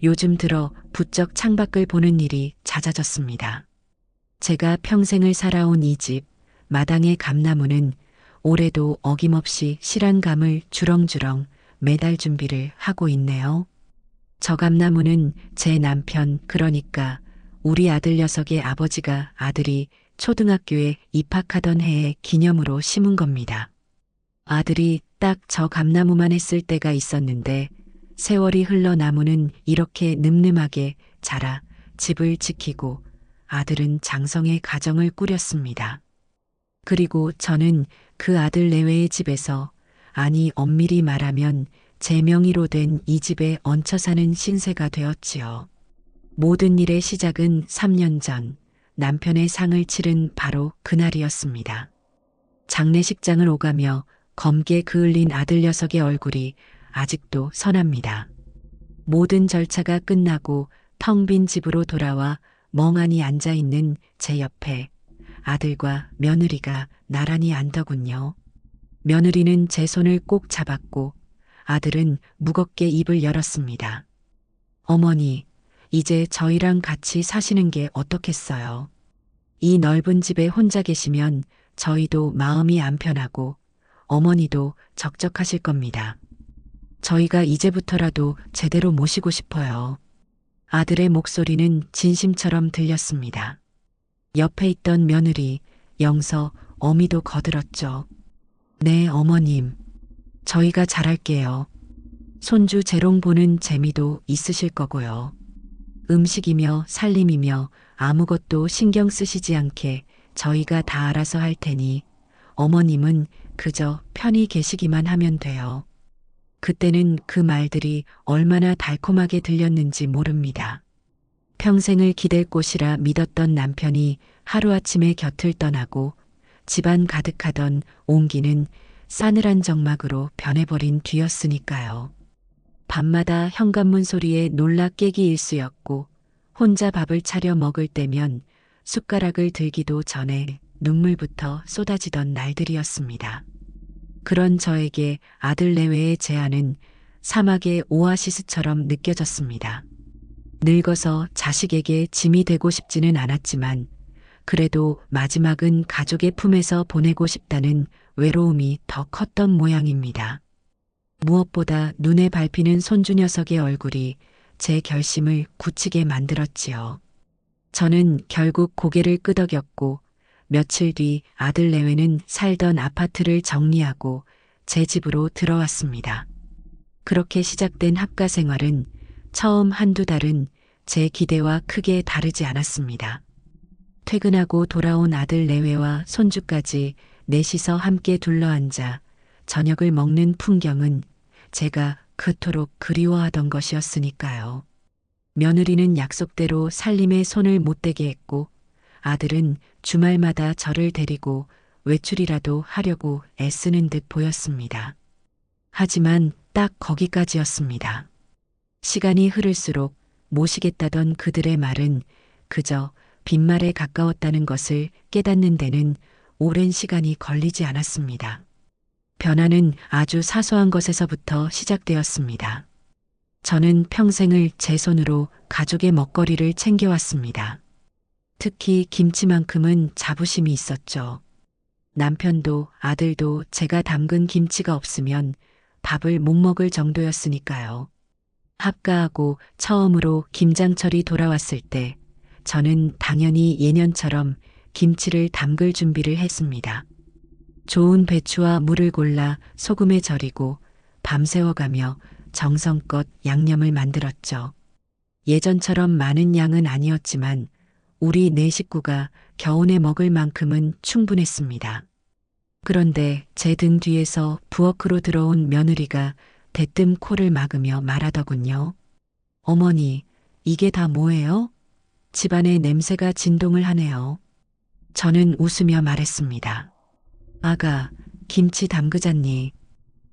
요즘 들어 부쩍 창밖을 보는 일이 잦아졌습니다. 제가 평생을 살아온 이 집, 마당의 감나무는 올해도 어김없이 실한감을 주렁주렁 매달 준비를 하고 있네요. 저 감나무는 제 남편, 그러니까 우리 아들 녀석의 아버지가 아들이 초등학교에 입학하던 해의 기념으로 심은 겁니다. 아들이 딱 저 감나무만 했을 때가 있었는데 세월이 흘러 나무는 이렇게 늠름하게 자라 집을 지키고 아들은 장성의 가정을 꾸렸습니다. 그리고 저는 그 아들 내외의 집에서, 아니 엄밀히 말하면 제 명의로 된 이 집에 얹혀 사는 신세가 되었지요. 모든 일의 시작은 3년 전 남편의 상을 치른 바로 그날이었습니다. 장례식장을 오가며 검게 그을린 아들 녀석의 얼굴이 아직도 선합니다. 모든 절차가 끝나고 텅 빈 집으로 돌아와 멍하니 앉아있는 제 옆에 아들과 며느리가 나란히 앉더군요. 며느리는 제 손을 꼭 잡았고 아들은 무겁게 입을 열었습니다. 어머니, 이제 저희랑 같이 사시는 게 어떻겠어요? 이 넓은 집에 혼자 계시면 저희도 마음이 안 편하고 어머니도 적적하실 겁니다. 저희가 이제부터라도 제대로 모시고 싶어요. 아들의 목소리는 진심처럼 들렸습니다. 옆에 있던 며느리, 영서, 어미도 거들었죠. 네, 어머님. 저희가 잘할게요. 손주 재롱 보는 재미도 있으실 거고요. 음식이며 살림이며 아무것도 신경 쓰시지 않게 저희가 다 알아서 할 테니 어머님은 그저 편히 계시기만 하면 돼요. 그때는 그 말들이 얼마나 달콤하게 들렸는지 모릅니다. 평생을 기댈 곳이라 믿었던 남편이 하루아침에 곁을 떠나고 집안 가득하던 온기는 싸늘한 정막으로 변해버린 뒤였으니까요. 밤마다 현관문 소리에 놀라 깨기 일쑤였고 혼자 밥을 차려 먹을 때면 숟가락을 들기도 전에 눈물부터 쏟아지던 날들이었습니다. 그런 저에게 아들 내외의 제안은 사막의 오아시스처럼 느껴졌습니다. 늙어서 자식에게 짐이 되고 싶지는 않았지만 그래도 마지막은 가족의 품에서 보내고 싶다는 외로움이 더 컸던 모양입니다. 무엇보다 눈에 밟히는 손주 녀석의 얼굴이 제 결심을 굳히게 만들었지요. 저는 결국 고개를 끄덕였고 며칠 뒤 아들 내외는 살던 아파트를 정리하고 제 집으로 들어왔습니다. 그렇게 시작된 합가 생활은 처음 한두 달은 제 기대와 크게 다르지 않았습니다. 퇴근하고 돌아온 아들 내외와 손주까지 넷이서 함께 둘러앉아 저녁을 먹는 풍경은 제가 그토록 그리워하던 것이었으니까요. 며느리는 약속대로 살림에 손을 못 대게 했고 아들은 주말마다 저를 데리고 외출이라도 하려고 애쓰는 듯 보였습니다. 하지만 딱 거기까지였습니다. 시간이 흐를수록 모시겠다던 그들의 말은 그저 빈말에 가까웠다는 것을 깨닫는 데는 오랜 시간이 걸리지 않았습니다. 변화는 아주 사소한 것에서부터 시작되었습니다. 저는 평생을 제 손으로 가족의 먹거리를 챙겨왔습니다. 특히 김치만큼은 자부심이 있었죠. 남편도 아들도 제가 담근 김치가 없으면 밥을 못 먹을 정도였으니까요. 합가하고 처음으로 김장철이 돌아왔을 때 저는 당연히 예년처럼 김치를 담글 준비를 했습니다. 좋은 배추와 물을 골라 소금에 절이고 밤새워가며 정성껏 양념을 만들었죠. 예전처럼 많은 양은 아니었지만 우리 네 식구가 겨우내 먹을 만큼은 충분했습니다. 그런데 제 등 뒤에서 부엌으로 들어온 며느리가 대뜸 코를 막으며 말하더군요. 어머니, 이게 다 뭐예요? 집안에 냄새가 진동을 하네요. 저는 웃으며 말했습니다. 아가, 김치 담그잖니.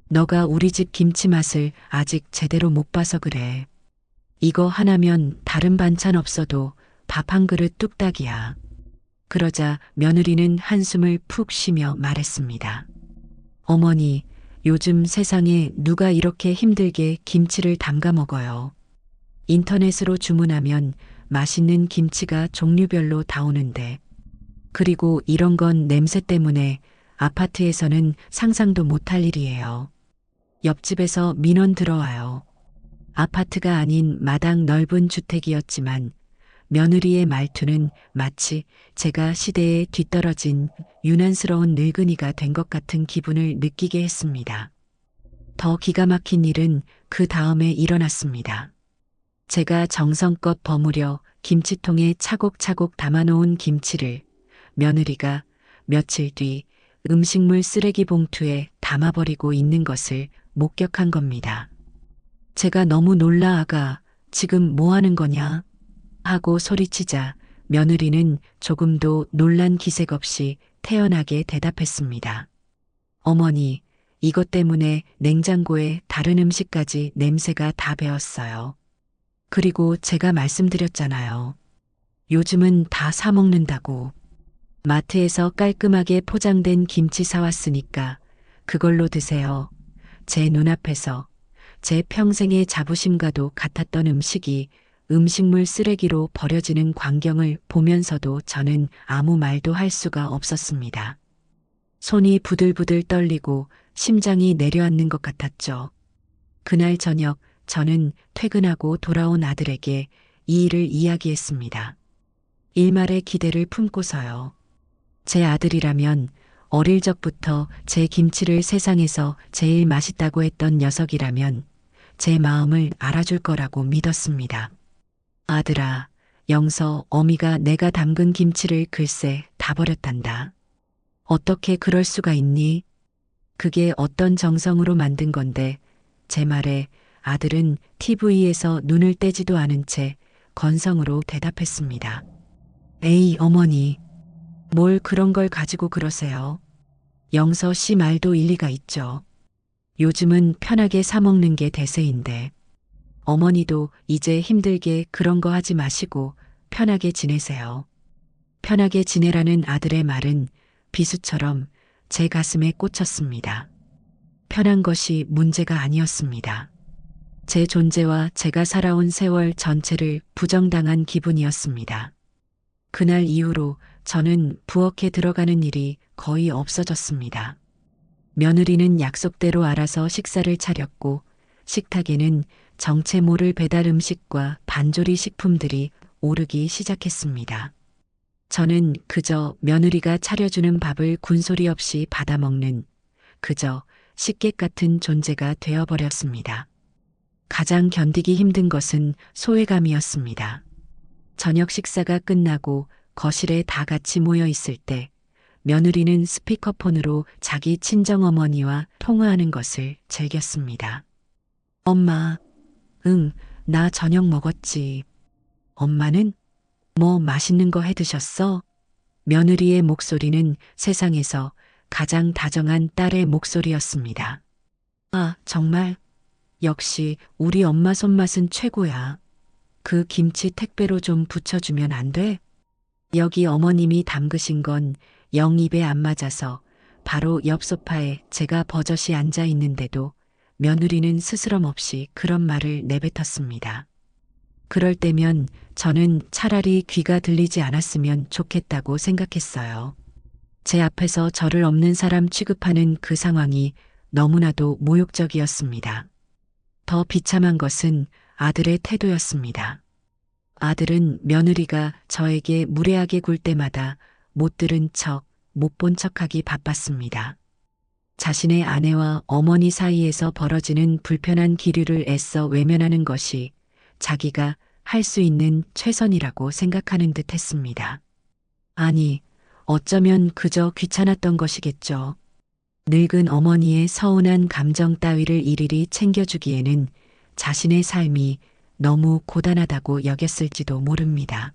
너가 우리 집 김치 맛을 아직 제대로 못 봐서 그래. 이거 하나면 다른 반찬 없어도 밥 한 그릇 뚝딱이야. 그러자 며느리는 한숨을 푹 쉬며 말했습니다. 어머니, 요즘 세상에 누가 이렇게 힘들게 김치를 담가 먹어요. 인터넷으로 주문하면 맛있는 김치가 종류별로 다 오는데, 그리고 이런 건 냄새 때문에 아파트에서는 상상도 못할 일이에요. 옆집에서 민원 들어와요. 아파트가 아닌 마당 넓은 주택이었지만 며느리의 말투는 마치 제가 시대에 뒤떨어진 유난스러운 늙은이가 된 것 같은 기분을 느끼게 했습니다. 더 기가 막힌 일은 그 다음에 일어났습니다. 제가 정성껏 버무려 김치통에 차곡차곡 담아놓은 김치를 며느리가 며칠 뒤 음식물 쓰레기 봉투에 담아버리고 있는 것을 목격한 겁니다. 제가 너무 놀라 아가, 지금 뭐 하는 거냐? 하고 소리치자 며느리는 조금도 놀란 기색 없이 태연하게 대답했습니다. 어머니, 이것 때문에 냉장고에 다른 음식까지 냄새가 다 배었어요. 그리고 제가 말씀드렸잖아요. 요즘은 다 사 먹는다고. 마트에서 깔끔하게 포장된 김치 사왔으니까 그걸로 드세요. 제 눈앞에서 제 평생의 자부심과도 같았던 음식이 음식물 쓰레기로 버려지는 광경을 보면서도 저는 아무 말도 할 수가 없었습니다. 손이 부들부들 떨리고 심장이 내려앉는 것 같았죠. 그날 저녁 저는 퇴근하고 돌아온 아들에게 이 일을 이야기했습니다. 일말의 기대를 품고서요. 제 아들이라면 어릴 적부터 제 김치를 세상에서 제일 맛있다고 했던 녀석이라면 제 마음을 알아줄 거라고 믿었습니다. 아들아, 영서 어미가 내가 담근 김치를 글쎄 다 버렸단다. 어떻게 그럴 수가 있니? 그게 어떤 정성으로 만든 건데, 제 말에 아들은 TV에서 눈을 떼지도 않은 채 건성으로 대답했습니다. 에이, 어머니. 뭘 그런 걸 가지고 그러세요? 영서 씨 말도 일리가 있죠. 요즘은 편하게 사 먹는 게 대세인데. 어머니도 이제 힘들게 그런 거 하지 마시고 편하게 지내세요. 편하게 지내라는 아들의 말은 비수처럼 제 가슴에 꽂혔습니다. 편한 것이 문제가 아니었습니다. 제 존재와 제가 살아온 세월 전체를 부정당한 기분이었습니다. 그날 이후로 저는 부엌에 들어가는 일이 거의 없어졌습니다. 며느리는 약속대로 알아서 식사를 차렸고 식탁에는 정체 모를 배달 음식과 반조리 식품들이 오르기 시작했습니다. 저는 그저 며느리가 차려주는 밥을 군소리 없이 받아먹는 그저 식객 같은 존재가 되어버렸습니다. 가장 견디기 힘든 것은 소외감이었습니다. 저녁 식사가 끝나고 거실에 다 같이 모여 있을 때 며느리는 스피커폰으로 자기 친정어머니와 통화하는 것을 즐겼습니다. 엄마, 응, 나 저녁 먹었지. 엄마는? 뭐 맛있는 거 해 드셨어? 며느리의 목소리는 세상에서 가장 다정한 딸의 목소리였습니다. 아, 정말? 역시 우리 엄마 손맛은 최고야. 그 김치 택배로 좀 붙여주면 안 돼? 여기 어머님이 담그신 건 영 입에 안 맞아서 바로 옆 소파에 제가 버젓이 앉아 있는데도 며느리는 스스럼 없이 그런 말을 내뱉었습니다. 그럴 때면 저는 차라리 귀가 들리지 않았으면 좋겠다고 생각했어요. 제 앞에서 저를 없는 사람 취급하는 그 상황이 너무나도 모욕적이었습니다. 더 비참한 것은 아들의 태도였습니다. 아들은 며느리가 저에게 무례하게 굴 때마다 못 들은 척, 못 본 척하기 바빴습니다. 자신의 아내와 어머니 사이에서 벌어지는 불편한 기류를 애써 외면하는 것이 자기가 할 수 있는 최선이라고 생각하는 듯 했습니다. 아니, 어쩌면 그저 귀찮았던 것이겠죠. 늙은 어머니의 서운한 감정 따위를 일일이 챙겨주기에는 자신의 삶이 너무 고단하다고 여겼을지도 모릅니다.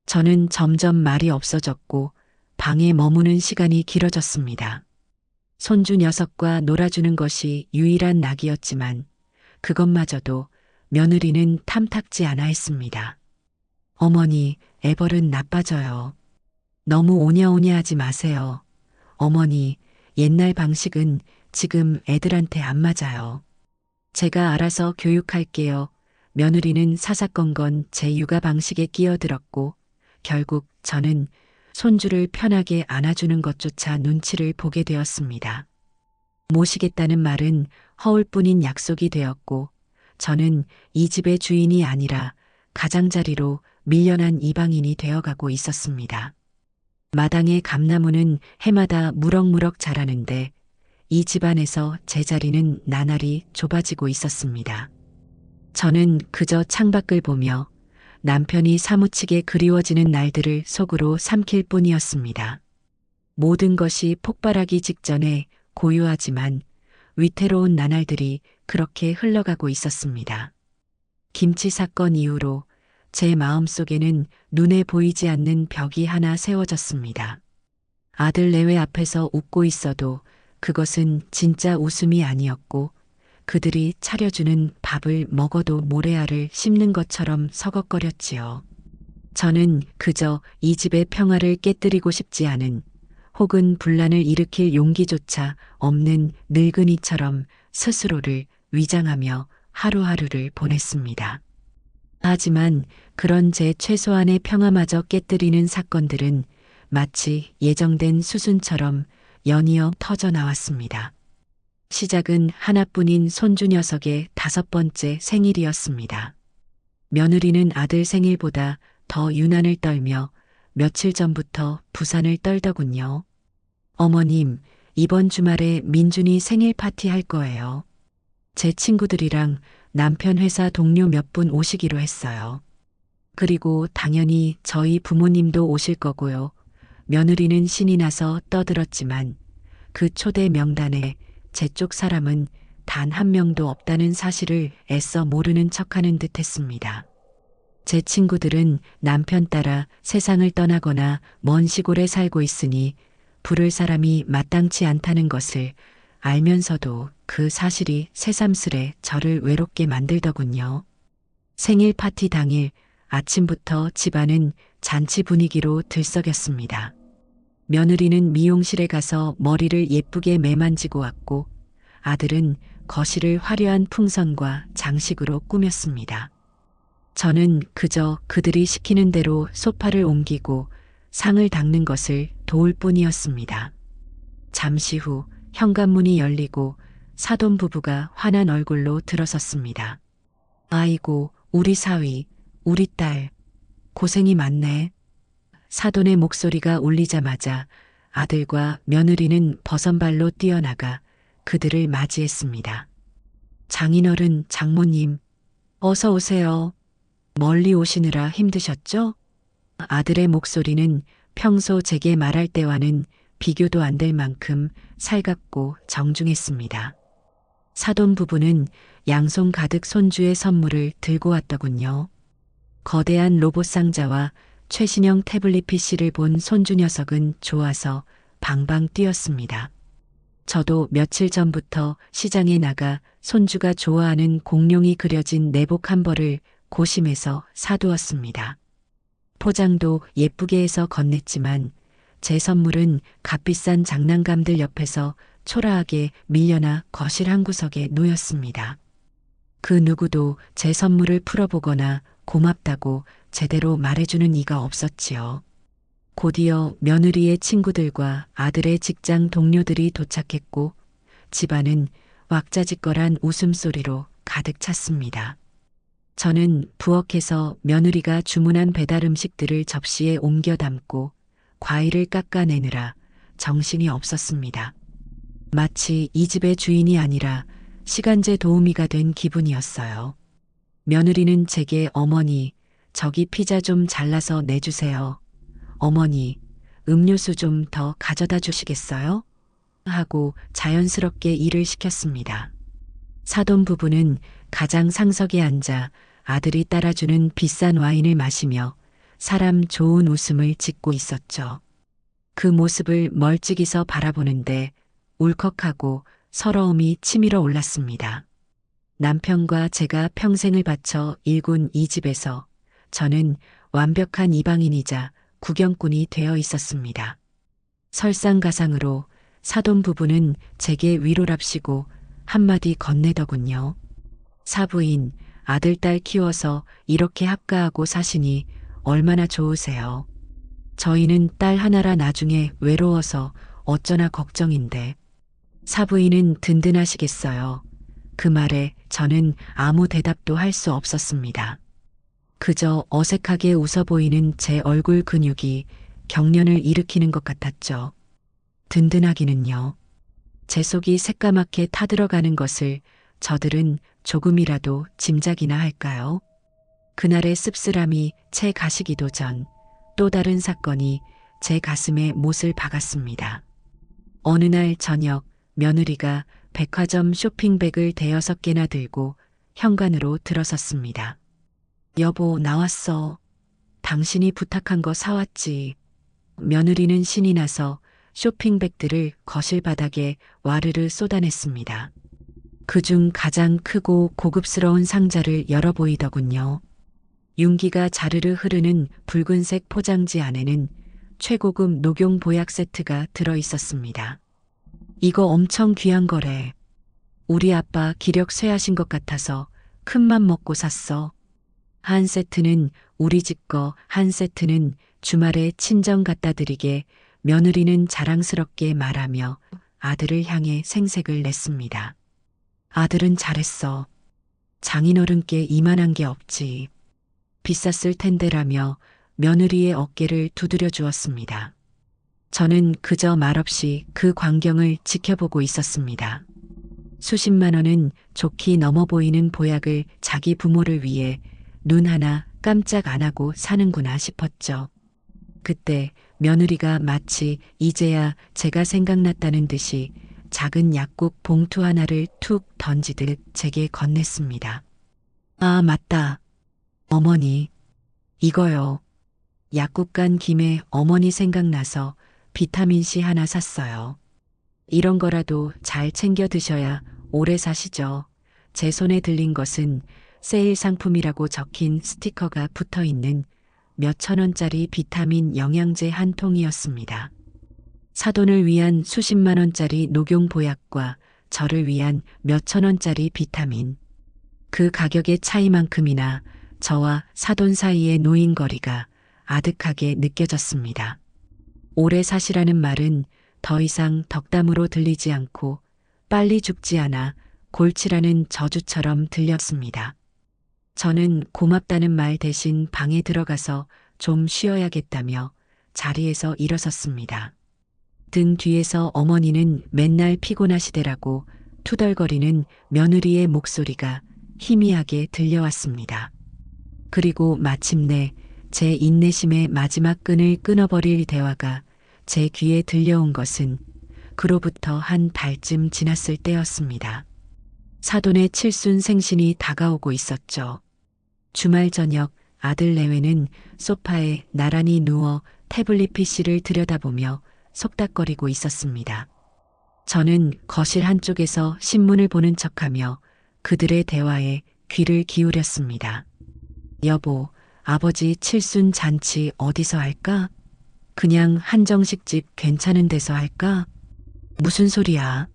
저는 점점 말이 없어졌고 방에 머무는 시간이 길어졌습니다. 손주 녀석과 놀아주는 것이 유일한 낙이었지만 그것마저도 며느리는 탐탁지 않아 했습니다. 어머니, 애벌은 나빠져요. 너무 오냐오냐 하지 마세요. 어머니, 옛날 방식은 지금 애들한테 안 맞아요. 제가 알아서 교육할게요. 며느리는 사사건건 제 육아 방식에 끼어들었고 결국 저는 손주를 편하게 안아주는 것조차 눈치를 보게 되었습니다. 모시겠다는 말은 허울뿐인 약속이 되었고 저는 이 집의 주인이 아니라 가장자리로 밀려난 이방인이 되어가고 있었습니다. 마당의 감나무는 해마다 무럭무럭 자라는데 이 집안에서 제 자리는 나날이 좁아지고 있었습니다. 저는 그저 창밖을 보며 남편이 사무치게 그리워지는 날들을 속으로 삼킬 뿐이었습니다. 모든 것이 폭발하기 직전에 고요하지만 위태로운 나날들이 그렇게 흘러가고 있었습니다. 김치 사건 이후로 제 마음속에는 눈에 보이지 않는 벽이 하나 세워졌습니다. 아들 내외 앞에서 웃고 있어도 그것은 진짜 웃음이 아니었고 그들이 차려주는 밥을 먹어도 모래알을 씹는 것처럼 서걱거렸지요. 저는 그저 이 집의 평화를 깨뜨리고 싶지 않은 혹은 분란을 일으킬 용기조차 없는 늙은이처럼 스스로를 위장하며 하루하루를 보냈습니다. 하지만 그런 제 최소한의 평화마저 깨뜨리는 사건들은 마치 예정된 수순처럼 연이어 터져 나왔습니다. 시작은 하나뿐인 손주 녀석의 5번째 생일이었습니다. 며느리는 아들 생일보다 더 유난을 떨며 며칠 전부터 부산을 떨더군요. 어머님, 이번 주말에 민준이 생일 파티 할 거예요. 제 친구들이랑 남편 회사 동료 몇 분 오시기로 했어요. 그리고 당연히 저희 부모님도 오실 거고요. 며느리는 신이 나서 떠들었지만 그 초대 명단에 제 쪽 사람은 단 한 명도 없다는 사실을 애써 모르는 척하는 듯 했습니다. 제 친구들은 남편 따라 세상을 떠나거나 먼 시골에 살고 있으니 부를 사람이 마땅치 않다는 것을 알면서도 그 사실이 새삼스레 저를 외롭게 만들더군요. 생일 파티 당일 아침부터 집안은 잔치 분위기로 들썩였습니다. 며느리는 미용실에 가서 머리를 예쁘게 매만지고 왔고 아들은 거실을 화려한 풍선과 장식으로 꾸몄습니다. 저는 그저 그들이 시키는 대로 소파를 옮기고 상을 닦는 것을 도울 뿐이었습니다. 잠시 후 현관문이 열리고 사돈 부부가 환한 얼굴로 들어섰습니다. 아이고, 우리 사위, 우리 딸, 고생이 많네. 사돈의 목소리가 울리자마자 아들과 며느리는 버선발로 뛰어나가 그들을 맞이했습니다. 장인어른, 장모님, 어서 오세요. 멀리 오시느라 힘드셨죠? 아들의 목소리는 평소 제게 말할 때와는 비교도 안 될 만큼 살갑고 정중했습니다. 사돈 부부는 양손 가득 손주의 선물을 들고 왔더군요. 거대한 로봇 상자와 최신형 태블릿 PC를 본 손주 녀석은 좋아서 방방 뛰었습니다. 저도 며칠 전부터 시장에 나가 손주가 좋아하는 공룡이 그려진 내복 한 벌을 고심해서 사두었습니다. 포장도 예쁘게 해서 건넸지만 제 선물은 값비싼 장난감들 옆에서 초라하게 밀려나 거실 한 구석에 놓였습니다. 그 누구도 제 선물을 풀어보거나 고맙다고 제대로 말해주는 이가 없었지요. 곧이어 며느리의 친구들과 아들의 직장 동료들이 도착했고 집안은 왁자지껄한 웃음소리로 가득 찼습니다. 저는 부엌에서 며느리가 주문한 배달 음식들을 접시에 옮겨 담고 과일을 깎아내느라 정신이 없었습니다. 마치 이 집의 주인이 아니라 시간제 도우미가 된 기분이었어요. 며느리는 제게 어머니, 저기 피자 좀 잘라서 내주세요. 어머니, 음료수 좀 더 가져다 주시겠어요? 하고 자연스럽게 일을 시켰습니다. 사돈 부부는 가장 상석에 앉아 아들이 따라주는 비싼 와인을 마시며 사람 좋은 웃음을 짓고 있었죠. 그 모습을 멀찍이서 바라보는데 울컥하고 서러움이 치밀어 올랐습니다. 남편과 제가 평생을 바쳐 일군 이 집에서 저는 완벽한 이방인이자 구경꾼이 되어 있었습니다. 설상가상으로 사돈 부부는 제게 위로랍시고 한마디 건네더군요. 사부인, 아들, 딸 키워서 이렇게 합가하고 사시니 얼마나 좋으세요. 저희는 딸 하나라 나중에 외로워서 어쩌나 걱정인데. 사부인은 든든하시겠어요. 그 말에 저는 아무 대답도 할 수 없었습니다. 그저 어색하게 웃어 보이는 제 얼굴 근육이 경련을 일으키는 것 같았죠. 든든하기는요. 제 속이 새까맣게 타들어가는 것을 저들은 조금이라도 짐작이나 할까요? 그날의 씁쓸함이 채 가시기도 전 또 다른 사건이 제 가슴에 못을 박았습니다. 어느 날 저녁 며느리가 백화점 쇼핑백을 대여섯 개나 들고 현관으로 들어섰습니다. 여보, 나왔어. 당신이 부탁한 거 사왔지. 며느리는 신이 나서 쇼핑백들을 거실 바닥에 와르르 쏟아냈습니다. 그중 가장 크고 고급스러운 상자를 열어 보이더군요. 윤기가 자르르 흐르는 붉은색 포장지 안에는 최고급 녹용 보약 세트가 들어 있었습니다. 이거 엄청 귀한 거래. 우리 아빠 기력 쇠하신 것 같아서 큰맘 먹고 샀어. 한 세트는 우리 집 거, 한 세트는 주말에 친정 갖다 드리게 며느리는 자랑스럽게 말하며 아들을 향해 생색을 냈습니다. 아들은 잘했어. 장인어른께 이만한 게 없지. 비쌌을 텐데라며 며느리의 어깨를 두드려 주었습니다. 저는 그저 말없이 그 광경을 지켜보고 있었습니다. 수십만 원은 좋게 넘어 보이는 보약을 자기 부모를 위해 눈 하나 깜짝 안 하고 사는구나 싶었죠. 그때 며느리가 마치 이제야 제가 생각났다는 듯이 작은 약국 봉투 하나를 툭 던지듯 제게 건넸습니다. 아, 맞다. 어머니, 이거요. 약국 간 김에 어머니 생각나서 비타민C 하나 샀어요. 이런 거라도 잘 챙겨 드셔야 오래 사시죠. 제 손에 들린 것은 세일 상품이라고 적힌 스티커가 붙어 있는 몇천 원짜리 비타민 영양제 한 통이었습니다. 사돈을 위한 수십만 원짜리 녹용 보약과 저를 위한 몇천 원짜리 비타민. 그 가격의 차이만큼이나 저와 사돈 사이의 노인거리가 아득하게 느껴졌습니다. 오래 사시라는 말은 더 이상 덕담으로 들리지 않고 빨리 죽지 않아 골치라는 저주처럼 들렸습니다. 저는 고맙다는 말 대신 방에 들어가서 좀 쉬어야겠다며 자리에서 일어섰습니다. 등 뒤에서 어머니는 맨날 피곤하시대라고 투덜거리는 며느리의 목소리가 희미하게 들려왔습니다. 그리고 마침내 제 인내심의 마지막 끈을 끊어버릴 대화가 제 귀에 들려온 것은 그로부터 한 달쯤 지났을 때였습니다. 사돈의 칠순 생신이 다가오고 있었죠. 주말 저녁 아들 내외는 소파에 나란히 누워 태블릿 PC를 들여다보며 속닥거리고 있었습니다. 저는 거실 한쪽에서 신문을 보는 척하며 그들의 대화에 귀를 기울였습니다. 여보, 아버지 칠순 잔치 어디서 할까? 그냥 한정식집 괜찮은 데서 할까? 무슨 소리야?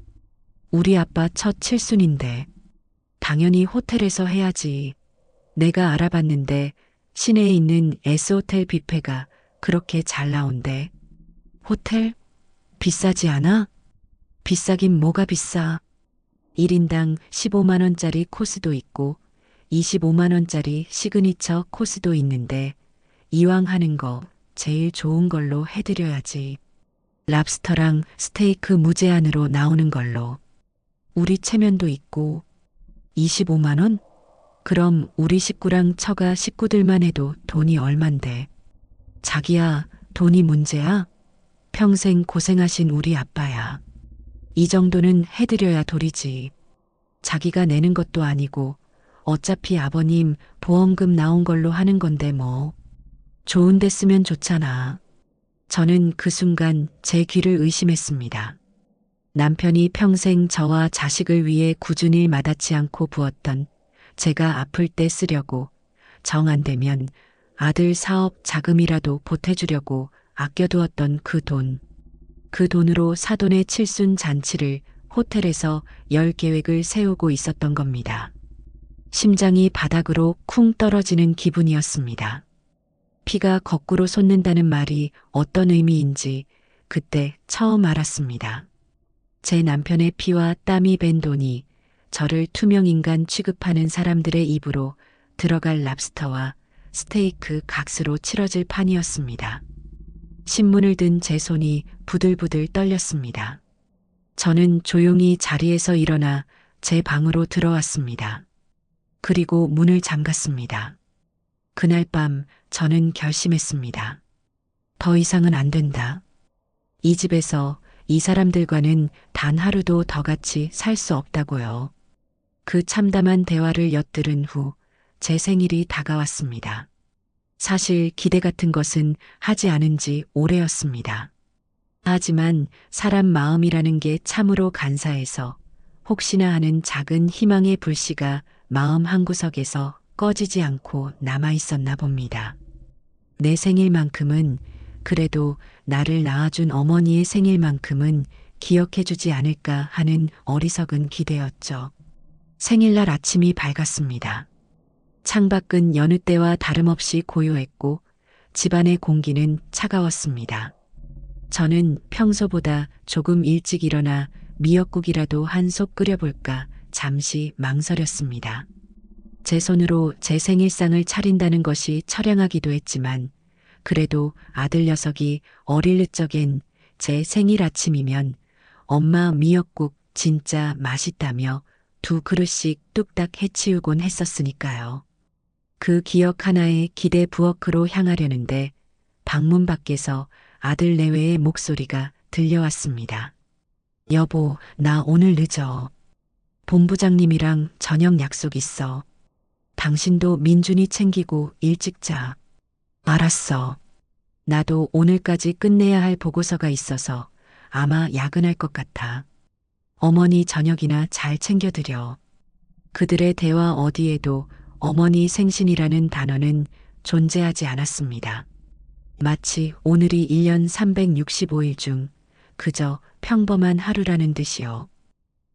우리 아빠 첫 칠순인데. 당연히 호텔에서 해야지. 내가 알아봤는데 시내에 있는 S호텔 뷔페가 그렇게 잘 나온대. 호텔? 비싸지 않아? 비싸긴 뭐가 비싸. 1인당 15만 원짜리 코스도 있고 25만 원짜리 시그니처 코스도 있는데 이왕 하는 거 제일 좋은 걸로 해드려야지. 랍스터랑 스테이크 무제한으로 나오는 걸로. 우리 체면도 있고. 25만 원? 그럼 우리 식구랑 처가 식구들만 해도 돈이 얼만데. 자기야, 돈이 문제야? 평생 고생하신 우리 아빠야. 이 정도는 해드려야 도리지. 자기가 내는 것도 아니고 어차피 아버님 보험금 나온 걸로 하는 건데 뭐. 좋은 데 쓰면 좋잖아. 저는 그 순간 제 귀를 의심했습니다. 남편이 평생 저와 자식을 위해 꾸준히 마다치 않고 부었던 제가 아플 때 쓰려고 정 안 되면 아들 사업 자금이라도 보태주려고 아껴두었던 그 돈. 그 돈으로 사돈의 칠순 잔치를 호텔에서 열 계획을 세우고 있었던 겁니다. 심장이 바닥으로 쿵 떨어지는 기분이었습니다. 피가 거꾸로 솟는다는 말이 어떤 의미인지 그때 처음 알았습니다. 제 남편의 피와 땀이 밴 돈이 저를 투명인간 취급하는 사람들의 입으로 들어갈 랍스터와 스테이크 값으로 치러질 판이었습니다. 신문을 든 제 손이 부들부들 떨렸습니다. 저는 조용히 자리에서 일어나 제 방으로 들어왔습니다. 그리고 문을 잠갔습니다. 그날 밤 저는 결심했습니다. 더 이상은 안 된다. 이 집에서 이 사람들과는 단 하루도 더 같이 살 수 없다고요. 그 참담한 대화를 엿들은 후 제 생일이 다가왔습니다. 사실 기대 같은 것은 하지 않은 지 오래였습니다. 하지만 사람 마음이라는 게 참으로 간사해서 혹시나 하는 작은 희망의 불씨가 마음 한구석에서 꺼지지 않고 남아 있었나 봅니다. 내 생일만큼은, 그래도 나를 낳아준 어머니의 생일만큼은 기억해주지 않을까 하는 어리석은 기대였죠. 생일날 아침이 밝았습니다. 창밖은 여느 때와 다름없이 고요했고 집안의 공기는 차가웠습니다. 저는 평소보다 조금 일찍 일어나 미역국이라도 한 솥 끓여볼까 잠시 망설였습니다. 제 손으로 제 생일상을 차린다는 것이 처량하기도 했지만 그래도 아들 녀석이 어릴 적엔 제 생일 아침이면 엄마 미역국 진짜 맛있다며 2그릇씩 뚝딱 해치우곤 했었으니까요. 그 기억 하나에 기대 부엌으로 향하려는데 방문 밖에서 아들 내외의 목소리가 들려왔습니다. 여보, 나 오늘 늦어. 본부장님이랑 저녁 약속 있어. 당신도 민준이 챙기고 일찍 자. 알았어. 나도 오늘까지 끝내야 할 보고서가 있어서 아마 야근할 것 같아. 어머니 저녁이나 잘 챙겨드려. 그들의 대화 어디에도 어머니 생신이라는 단어는 존재하지 않았습니다. 마치 오늘이 1년 365일 중 그저 평범한 하루라는 듯이요.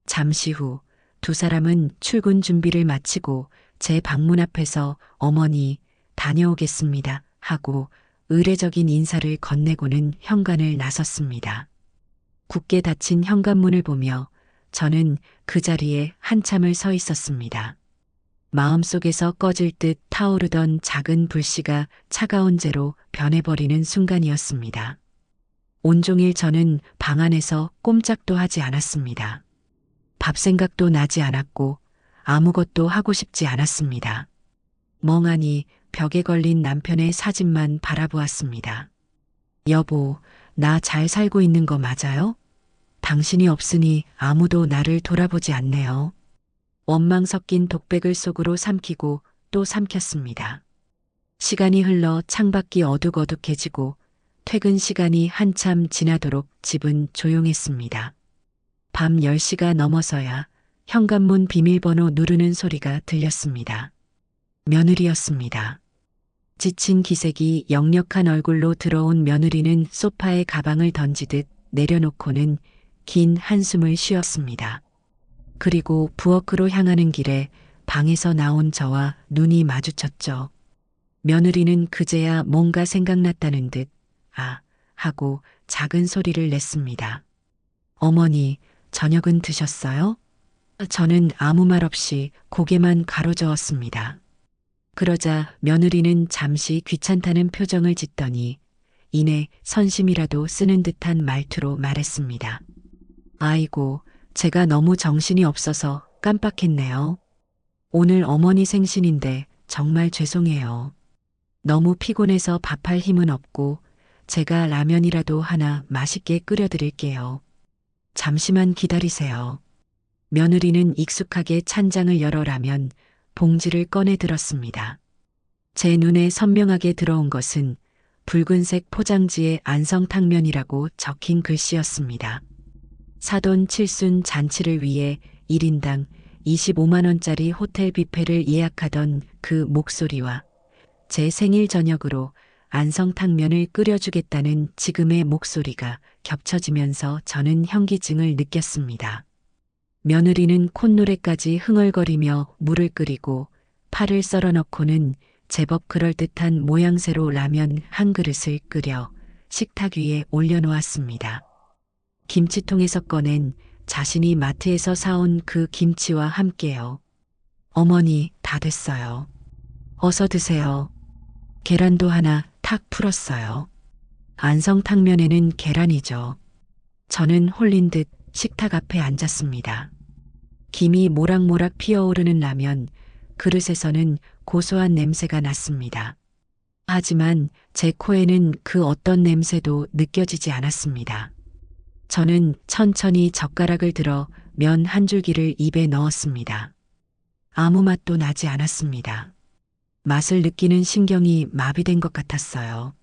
잠시 후 두 사람은 출근 준비를 마치고 제 방문 앞에서 어머니 다녀오겠습니다 하고 의례적인 인사를 건네고는 현관을 나섰습니다. 굳게 닫힌 현관문을 보며 저는 그 자리에 한참을 서 있었습니다. 마음속에서 꺼질 듯 타오르던 작은 불씨가 차가운 재로 변해버리는 순간이었습니다. 온종일 저는 방 안에서 꼼짝도 하지 않았습니다. 밥 생각도 나지 않았고 아무것도 하고 싶지 않았습니다. 멍하니 벽에 걸린 남편의 사진만 바라보았습니다. 여보, 나 잘 살고 있는 거 맞아요? 당신이 없으니 아무도 나를 돌아보지 않네요. 원망 섞인 독백을 속으로 삼키고 또 삼켰습니다. 시간이 흘러 창밖이 어둑어둑해지고 퇴근 시간이 한참 지나도록 집은 조용했습니다. 밤 10시가 넘어서야 현관문 비밀번호 누르는 소리가 들렸습니다. 며느리였습니다. 지친 기색이 역력한 얼굴로 들어온 며느리는 소파에 가방을 던지듯 내려놓고는 긴 한숨을 쉬었습니다. 그리고 부엌으로 향하는 길에 방에서 나온 저와 눈이 마주쳤죠. 며느리는 그제야 뭔가 생각났다는 듯 아 하고 작은 소리를 냈습니다. 어머니, 저녁은 드셨어요? 저는 아무 말 없이 고개만 가로저었습니다. 그러자 며느리는 잠시 귀찮다는 표정을 짓더니 이내 선심이라도 쓰는 듯한 말투로 말했습니다. 아이고, 제가 너무 정신이 없어서 깜빡했네요. 오늘 어머니 생신인데 정말 죄송해요. 너무 피곤해서 밥할 힘은 없고 제가 라면이라도 하나 맛있게 끓여드릴게요. 잠시만 기다리세요. 며느리는 익숙하게 찬장을 열어 라면 봉지를 꺼내 들었습니다. 제 눈에 선명하게 들어온 것은 붉은색 포장지에 안성탕면이라고 적힌 글씨였습니다. 사돈 칠순 잔치를 위해 1인당 25만 원짜리 호텔 뷔페를 예약하던 그 목소리와 제 생일 저녁으로 안성탕면을 끓여주겠다는 지금의 목소리가 겹쳐지면서 저는 현기증을 느꼈습니다. 며느리는 콧노래까지 흥얼거리며 물을 끓이고 파를 썰어 넣고는 제법 그럴듯한 모양새로 라면 한 그릇을 끓여 식탁 위에 올려놓았습니다. 김치통에서 꺼낸 자신이 마트에서 사온 그 김치와 함께요. 어머니, 다 됐어요. 어서 드세요. 계란도 하나 탁 풀었어요. 안성탕면에는 계란이죠. 저는 홀린 듯 식탁 앞에 앉았습니다. 김이 모락모락 피어오르는 라면, 그릇에서는 고소한 냄새가 났습니다. 하지만 제 코에는 그 어떤 냄새도 느껴지지 않았습니다. 저는 천천히 젓가락을 들어 면 한 줄기를 입에 넣었습니다. 아무 맛도 나지 않았습니다. 맛을 느끼는 신경이 마비된 것 같았어요.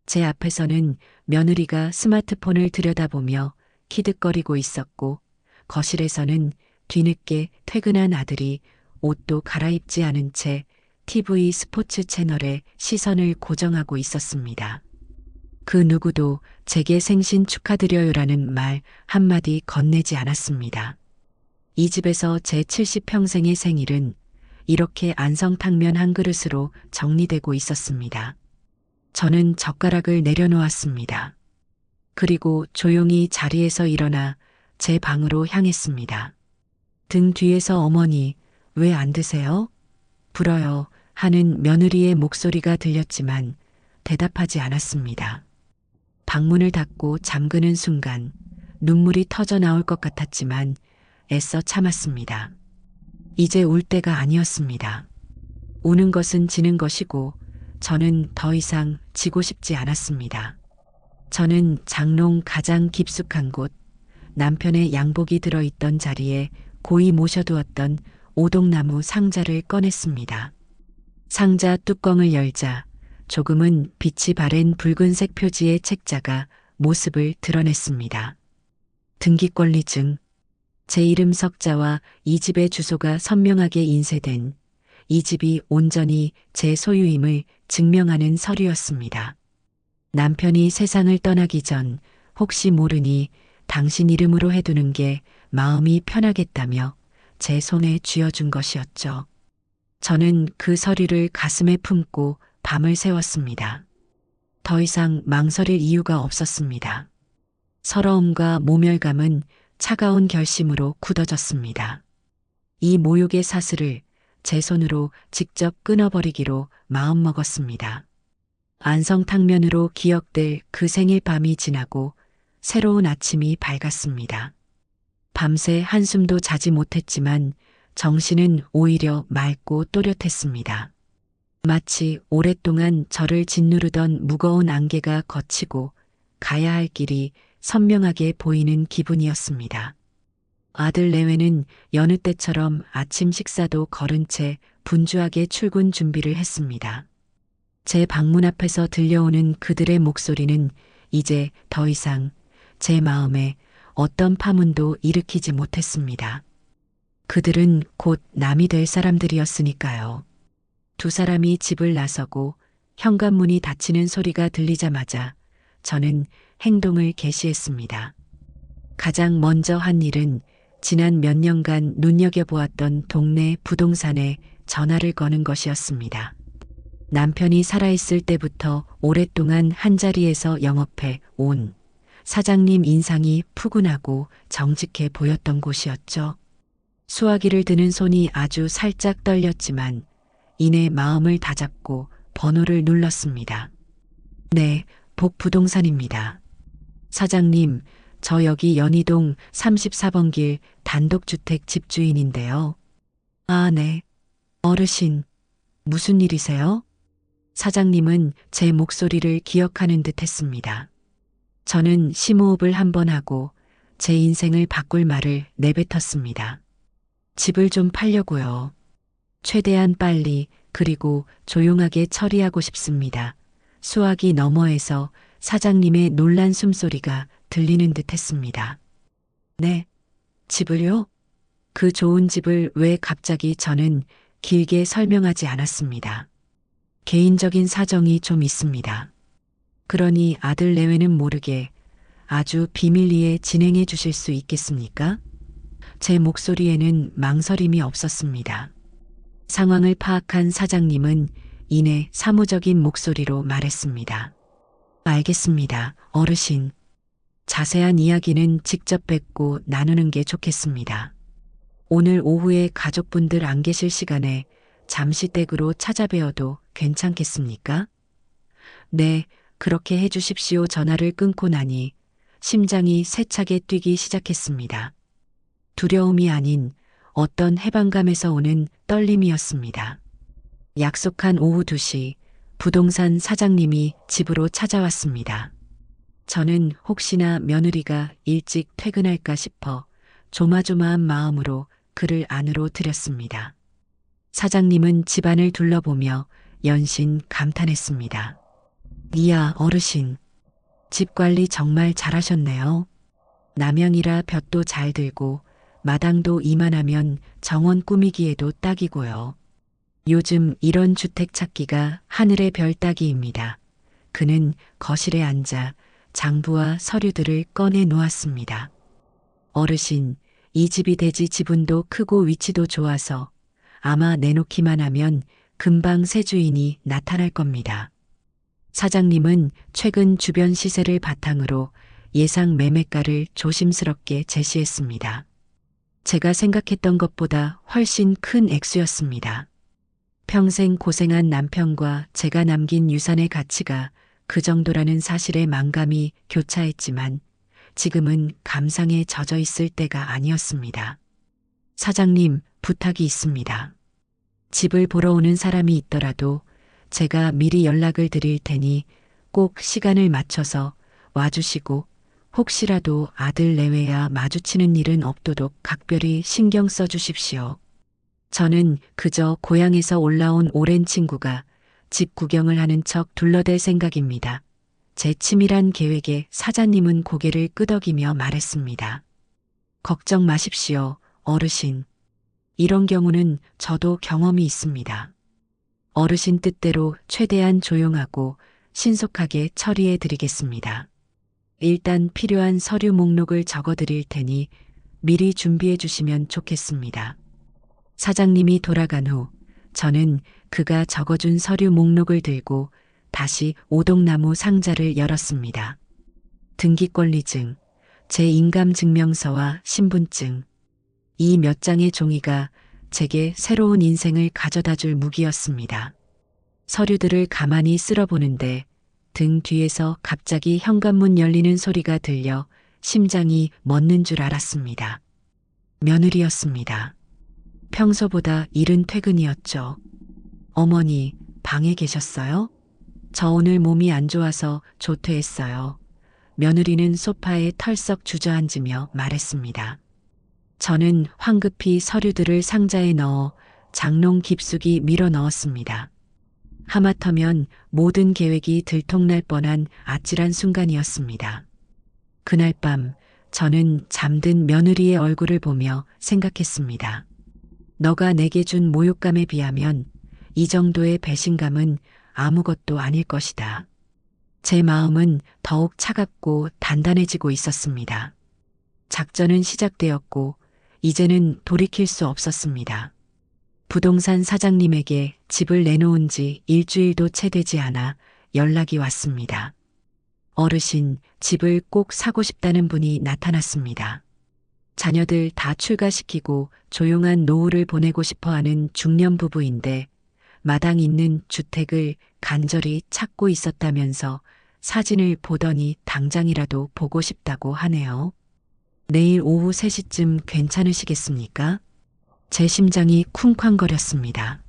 제 앞에서는 며느리가 스마트폰을 들여다보며 키득거리고 있었고, 거실에서는 뒤늦게 퇴근한 아들이 옷도 갈아입지 않은 채 TV 스포츠 채널에 시선을 고정하고 있었습니다. 그 누구도 제게 생신 축하드려요라는 말 한마디 건네지 않았습니다. 이 집에서 제 70평생의 생일은 이렇게 안성탕면 한 그릇으로 정리되고 있었습니다. 저는 젓가락을 내려놓았습니다. 그리고 조용히 자리에서 일어나 제 방으로 향했습니다. 등 뒤에서 어머니, 왜 안 드세요? 불어요 하는 며느리의 목소리가 들렸지만 대답하지 않았습니다. 방문을 닫고 잠그는 순간 눈물이 터져 나올 것 같았지만 애써 참았습니다. 이제 울 때가 아니었습니다. 우는 것은 지는 것이고 저는 더 이상 지고 싶지 않았습니다. 저는 장롱 가장 깊숙한 곳, 남편의 양복이 들어있던 자리에 고이 모셔두었던 오동나무 상자를 꺼냈습니다. 상자 뚜껑을 열자 조금은 빛이 바랜 붉은색 표지의 책자가 모습을 드러냈습니다. 등기권리증, 제 이름 석자와 이 집의 주소가 선명하게 인쇄된 이 집이 온전히 제 소유임을 증명하는 서류였습니다. 남편이 세상을 떠나기 전 혹시 모르니 당신 이름으로 해두는 게 마음이 편하겠다며 제 손에 쥐어준 것이었죠. 저는 그 서류를 가슴에 품고 밤을 새웠습니다. 더 이상 망설일 이유가 없었습니다. 서러움과 모멸감은 차가운 결심으로 굳어졌습니다. 이 모욕의 사슬을 제 손으로 직접 끊어버리기로 마음먹었습니다. 안성탕면으로 기억될 그 생일 밤이 지나고 새로운 아침이 밝았습니다. 밤새 한숨도 자지 못했지만 정신은 오히려 맑고 또렷했습니다. 마치 오랫동안 저를 짓누르던 무거운 안개가 걷히고 가야 할 길이 선명하게 보이는 기분이었습니다. 아들 내외는 여느 때처럼 아침 식사도 거른 채 분주하게 출근 준비를 했습니다. 제 방문 앞에서 들려오는 그들의 목소리는 이제 더 이상 제 마음에 어떤 파문도 일으키지 못했습니다. 그들은 곧 남이 될 사람들이었으니까요. 두 사람이 집을 나서고 현관문이 닫히는 소리가 들리자마자 저는 행동을 개시했습니다. 가장 먼저 한 일은 지난 몇 년간 눈여겨보았던 동네 부동산에 전화를 거는 것이었습니다. 남편이 살아있을 때부터 오랫동안 한자리에서 영업해 온 사장님 인상이 푸근하고 정직해 보였던 곳이었죠. 수화기를 드는 손이 아주 살짝 떨렸지만 이내 마음을 다잡고 번호를 눌렀습니다. 네, 복부동산입니다. 사장님, 저 여기 연희동 34번 길 단독주택 집주인인데요. 아, 네. 어르신, 무슨 일이세요? 사장님은 제 목소리를 기억하는 듯 했습니다. 저는 심호흡을 한번 하고 제 인생을 바꿀 말을 내뱉었습니다. 집을 좀 팔려고요. 최대한 빨리 그리고 조용하게 처리하고 싶습니다. 수화기 너머에서 사장님의 놀란 숨소리가 들리는 듯 했습니다. 네, 집을요? 그 좋은 집을 왜 갑자기 저는 길게 설명하지 않았습니다. 개인적인 사정이 좀 있습니다. 그러니 아들 내외는 모르게 아주 비밀리에 진행해 주실 수 있겠습니까? 제 목소리에는 망설임이 없었습니다. 상황을 파악한 사장님은 이내 사무적인 목소리로 말했습니다. 알겠습니다, 어르신. 자세한 이야기는 직접 뵙고 나누는 게 좋겠습니다. 오늘 오후에 가족분들 안 계실 시간에 잠시 댁으로 찾아뵈어도 괜찮겠습니까? 네, 그렇게 해주십시오. 전화를 끊고 나니 심장이 세차게 뛰기 시작했습니다. 두려움이 아닌 어떤 해방감에서 오는 떨림이었습니다. 약속한 오후 2시 부동산 사장님이 집으로 찾아왔습니다. 저는 혹시나 며느리가 일찍 퇴근할까 싶어 조마조마한 마음으로 그를 안으로 들였습니다. 사장님은 집안을 둘러보며 연신 감탄했습니다. 이야, 어르신. 집 관리 정말 잘하셨네요. 남양이라 볕도 잘 들고 마당도 이만하면 정원 꾸미기에도 딱이고요. 요즘 이런 주택 찾기가 하늘의 별 따기입니다. 그는 거실에 앉아 장부와 서류들을 꺼내 놓았습니다. 어르신, 이 집이 대지 지분도 크고 위치도 좋아서 아마 내놓기만 하면 금방 새 주인이 나타날 겁니다. 사장님은 최근 주변 시세를 바탕으로 예상 매매가를 조심스럽게 제시했습니다. 제가 생각했던 것보다 훨씬 큰 액수였습니다. 평생 고생한 남편과 제가 남긴 유산의 가치가 그 정도라는 사실에 만감이 교차했지만 지금은 감상에 젖어 있을 때가 아니었습니다. 사장님, 부탁이 있습니다. 집을 보러 오는 사람이 있더라도 제가 미리 연락을 드릴 테니 꼭 시간을 맞춰서 와주시고 혹시라도 아들 내외야 마주치는 일은 없도록 각별히 신경 써 주십시오. 저는 그저 고향에서 올라온 오랜 친구가 집 구경을 하는 척 둘러댈 생각입니다. 제 치밀한 계획에 사장님은 고개를 끄덕이며 말했습니다. 걱정 마십시오, 어르신. 이런 경우는 저도 경험이 있습니다. 어르신 뜻대로 최대한 조용하고 신속하게 처리해 드리겠습니다. 일단 필요한 서류 목록을 적어 드릴 테니 미리 준비해 주시면 좋겠습니다. 사장님이 돌아간 후 저는 그가 적어준 서류 목록을 들고 다시 오동나무 상자를 열었습니다. 등기권리증, 제 인감증명서와 신분증, 이 몇 장의 종이가 제게 새로운 인생을 가져다 줄 무기였습니다. 서류들을 가만히 쓸어보는데 등 뒤에서 갑자기 현관문 열리는 소리가 들려 심장이 멎는 줄 알았습니다. 며느리였습니다. 평소보다 이른 퇴근이었죠. 어머니, 방에 계셨어요? 저 오늘 몸이 안 좋아서 조퇴했어요. 며느리는 소파에 털썩 주저앉으며 말했습니다. 저는 황급히 서류들을 상자에 넣어 장롱 깊숙이 밀어 넣었습니다. 하마터면 모든 계획이 들통날 뻔한 아찔한 순간이었습니다. 그날 밤 저는 잠든 며느리의 얼굴을 보며 생각했습니다. 너가 내게 준 모욕감에 비하면 이 정도의 배신감은 아무것도 아닐 것이다. 제 마음은 더욱 차갑고 단단해지고 있었습니다. 작전은 시작되었고 이제는 돌이킬 수 없었습니다. 부동산 사장님에게 집을 내놓은 지 일주일도 채 되지 않아 연락이 왔습니다. 어르신, 집을 꼭 사고 싶다는 분이 나타났습니다. 자녀들 다 출가시키고 조용한 노후를 보내고 싶어하는 중년 부부인데 마당 있는 주택을 간절히 찾고 있었다면서 사진을 보더니 당장이라도 보고 싶다고 하네요. 내일 오후 3시쯤 괜찮으시겠습니까? 제 심장이 쿵쾅거렸습니다.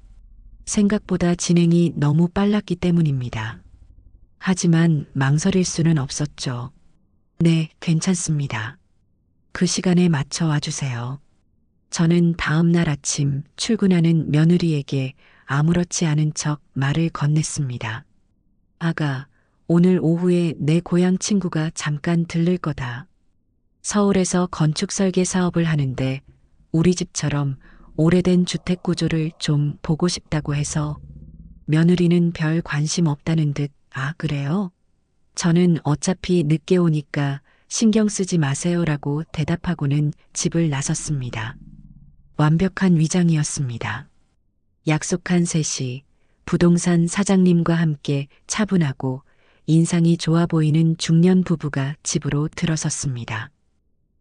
생각보다 진행이 너무 빨랐기 때문입니다. 하지만 망설일 수는 없었죠. 네, 괜찮습니다. 그 시간에 맞춰 와주세요. 저는 다음 날 아침 출근하는 며느리에게 아무렇지 않은 척 말을 건넸습니다. 아가, 오늘 오후에 내 고향 친구가 잠깐 들를 거다. 서울에서 건축 설계 사업을 하는데 우리 집처럼 오래된 주택 구조를 좀 보고 싶다고 해서. 며느리는 별 관심 없다는 듯, 아, 그래요? 저는 어차피 늦게 오니까 신경 쓰지 마세요라고 대답하고는 집을 나섰습니다. 완벽한 위장이었습니다. 약속한 3시 부동산 사장님과 함께 차분하고 인상이 좋아 보이는 중년 부부가 집으로 들어섰습니다.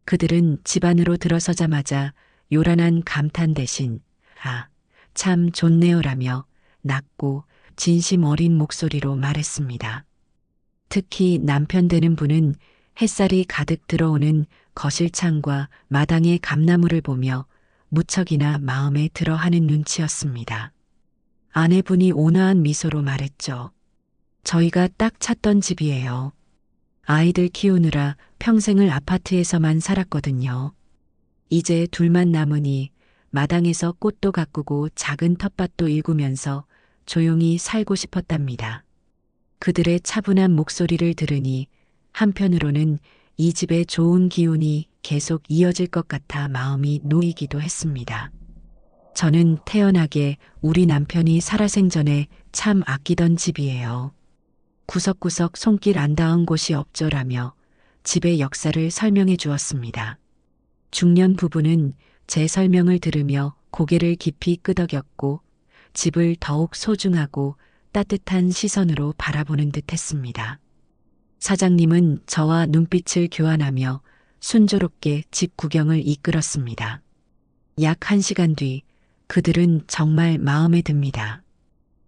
그들은 집 안으로 들어서자마자 요란한 감탄 대신 "아, 참 좋네요라며 낮고 진심 어린 목소리로 말했습니다. 특히 남편 되는 분은 햇살이 가득 들어오는 거실 창과 마당의 감나무를 보며 무척이나 마음에 들어 하는 눈치였습니다. 아내분이 온화한 미소로 말했죠. 저희가 딱 찾던 집이에요. 아이들 키우느라 평생을 아파트에서만 살았거든요. 이제 둘만 남으니 마당에서 꽃도 가꾸고 작은 텃밭도 일구면서 조용히 살고 싶었답니다. 그들의 차분한 목소리를 들으니 한편으로는 이 집의 좋은 기운이 계속 이어질 것 같아 마음이 놓이기도 했습니다. 저는 태연하게 우리 남편이 살아생전에 참 아끼던 집이에요. 구석구석 손길 안 닿은 곳이 없죠라며 집의 역사를 설명해 주었습니다. 중년 부부는 제 설명을 들으며 고개를 깊이 끄덕였고 집을 더욱 소중하고 따뜻한 시선으로 바라보는 듯 했습니다. 사장님은 저와 눈빛을 교환하며 순조롭게 집 구경을 이끌었습니다. 약 1시간 뒤 그들은 정말 마음에 듭니다.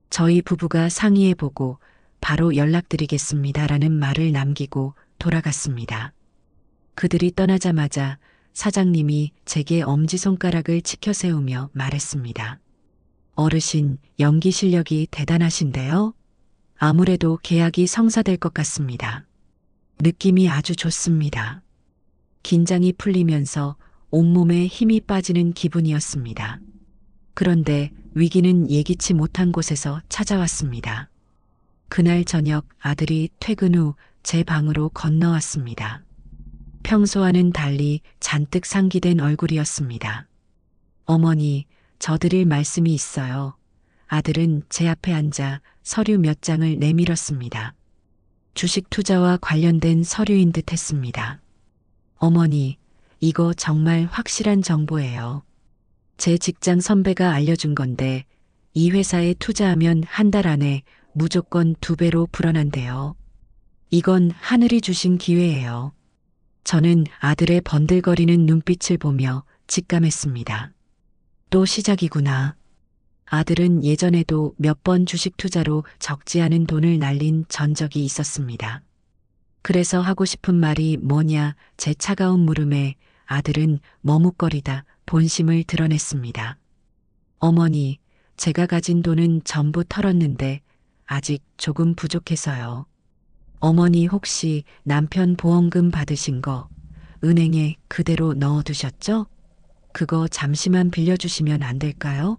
저희 부부가 상의해보고 바로 연락드리겠습니다라는 말을 남기고 돌아갔습니다. 그들이 떠나자마자 사장님이 제게 엄지손가락을 치켜 세우며 말했습니다. 어르신, 연기 실력이 대단하신데요? 아무래도 계약이 성사될 것 같습니다. 느낌이 아주 좋습니다. 긴장이 풀리면서 온몸에 힘이 빠지는 기분이었습니다. 그런데 위기는 예기치 못한 곳에서 찾아왔습니다. 그날 저녁 아들이 퇴근 후 제 방으로 건너왔습니다. 평소와는 달리 잔뜩 상기된 얼굴이었습니다. 어머니, 저드릴 말씀이 있어요. 아들은 제 앞에 앉아 서류 몇 장을 내밀었습니다. 주식 투자와 관련된 서류인 듯 했습니다. 어머니, 이거 정말 확실한 정보예요. 제 직장 선배가 알려준 건데 이 회사에 투자하면 한 달 안에 무조건 2배로 불어난대요. 이건 하늘이 주신 기회예요. 저는 아들의 번들거리는 눈빛을 보며 직감했습니다. 또 시작이구나. 아들은 예전에도 몇 번 주식 투자로 적지 않은 돈을 날린 전적이 있었습니다. 그래서 하고 싶은 말이 뭐냐 제 차가운 물음에 아들은 머뭇거리다 본심을 드러냈습니다. 어머니, 제가 가진 돈은 전부 털었는데 아직 조금 부족해서요. 어머니 혹시 남편 보험금 받으신 거 은행에 그대로 넣어두셨죠? 그거 잠시만 빌려주시면 안 될까요?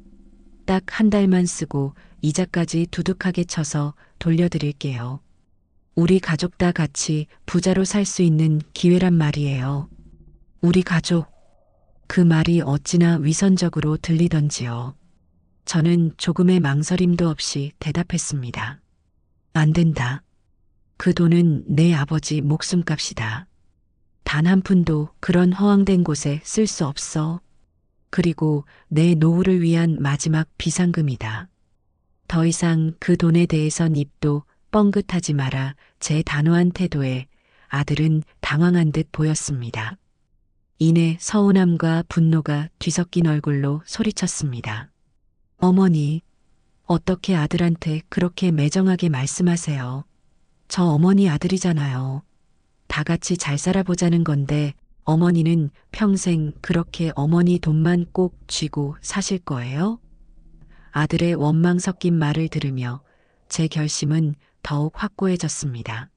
딱 한 달만 쓰고 이자까지 두둑하게 쳐서 돌려드릴게요. 우리 가족 다 같이 부자로 살 수 있는 기회란 말이에요. 우리 가족. 그 말이 어찌나 위선적으로 들리던지요. 저는 조금의 망설임도 없이 대답했습니다. 안 된다. 그 돈은 내 아버지 목숨값이다. 단 한 푼도 그런 허황된 곳에 쓸 수 없어. 그리고 내 노후를 위한 마지막 비상금이다. 더 이상 그 돈에 대해선 입도 뻥긋하지 마라. 제 단호한 태도에 아들은 당황한 듯 보였습니다. 이내 서운함과 분노가 뒤섞인 얼굴로 소리쳤습니다. 어머니, 어떻게 아들한테 그렇게 매정하게 말씀하세요? 저 어머니 아들이잖아요. 다 같이 잘 살아보자는 건데 어머니는 평생 그렇게 어머니 돈만 꼭 쥐고 사실 거예요? 아들의 원망 섞인 말을 들으며 제 결심은 더욱 확고해졌습니다.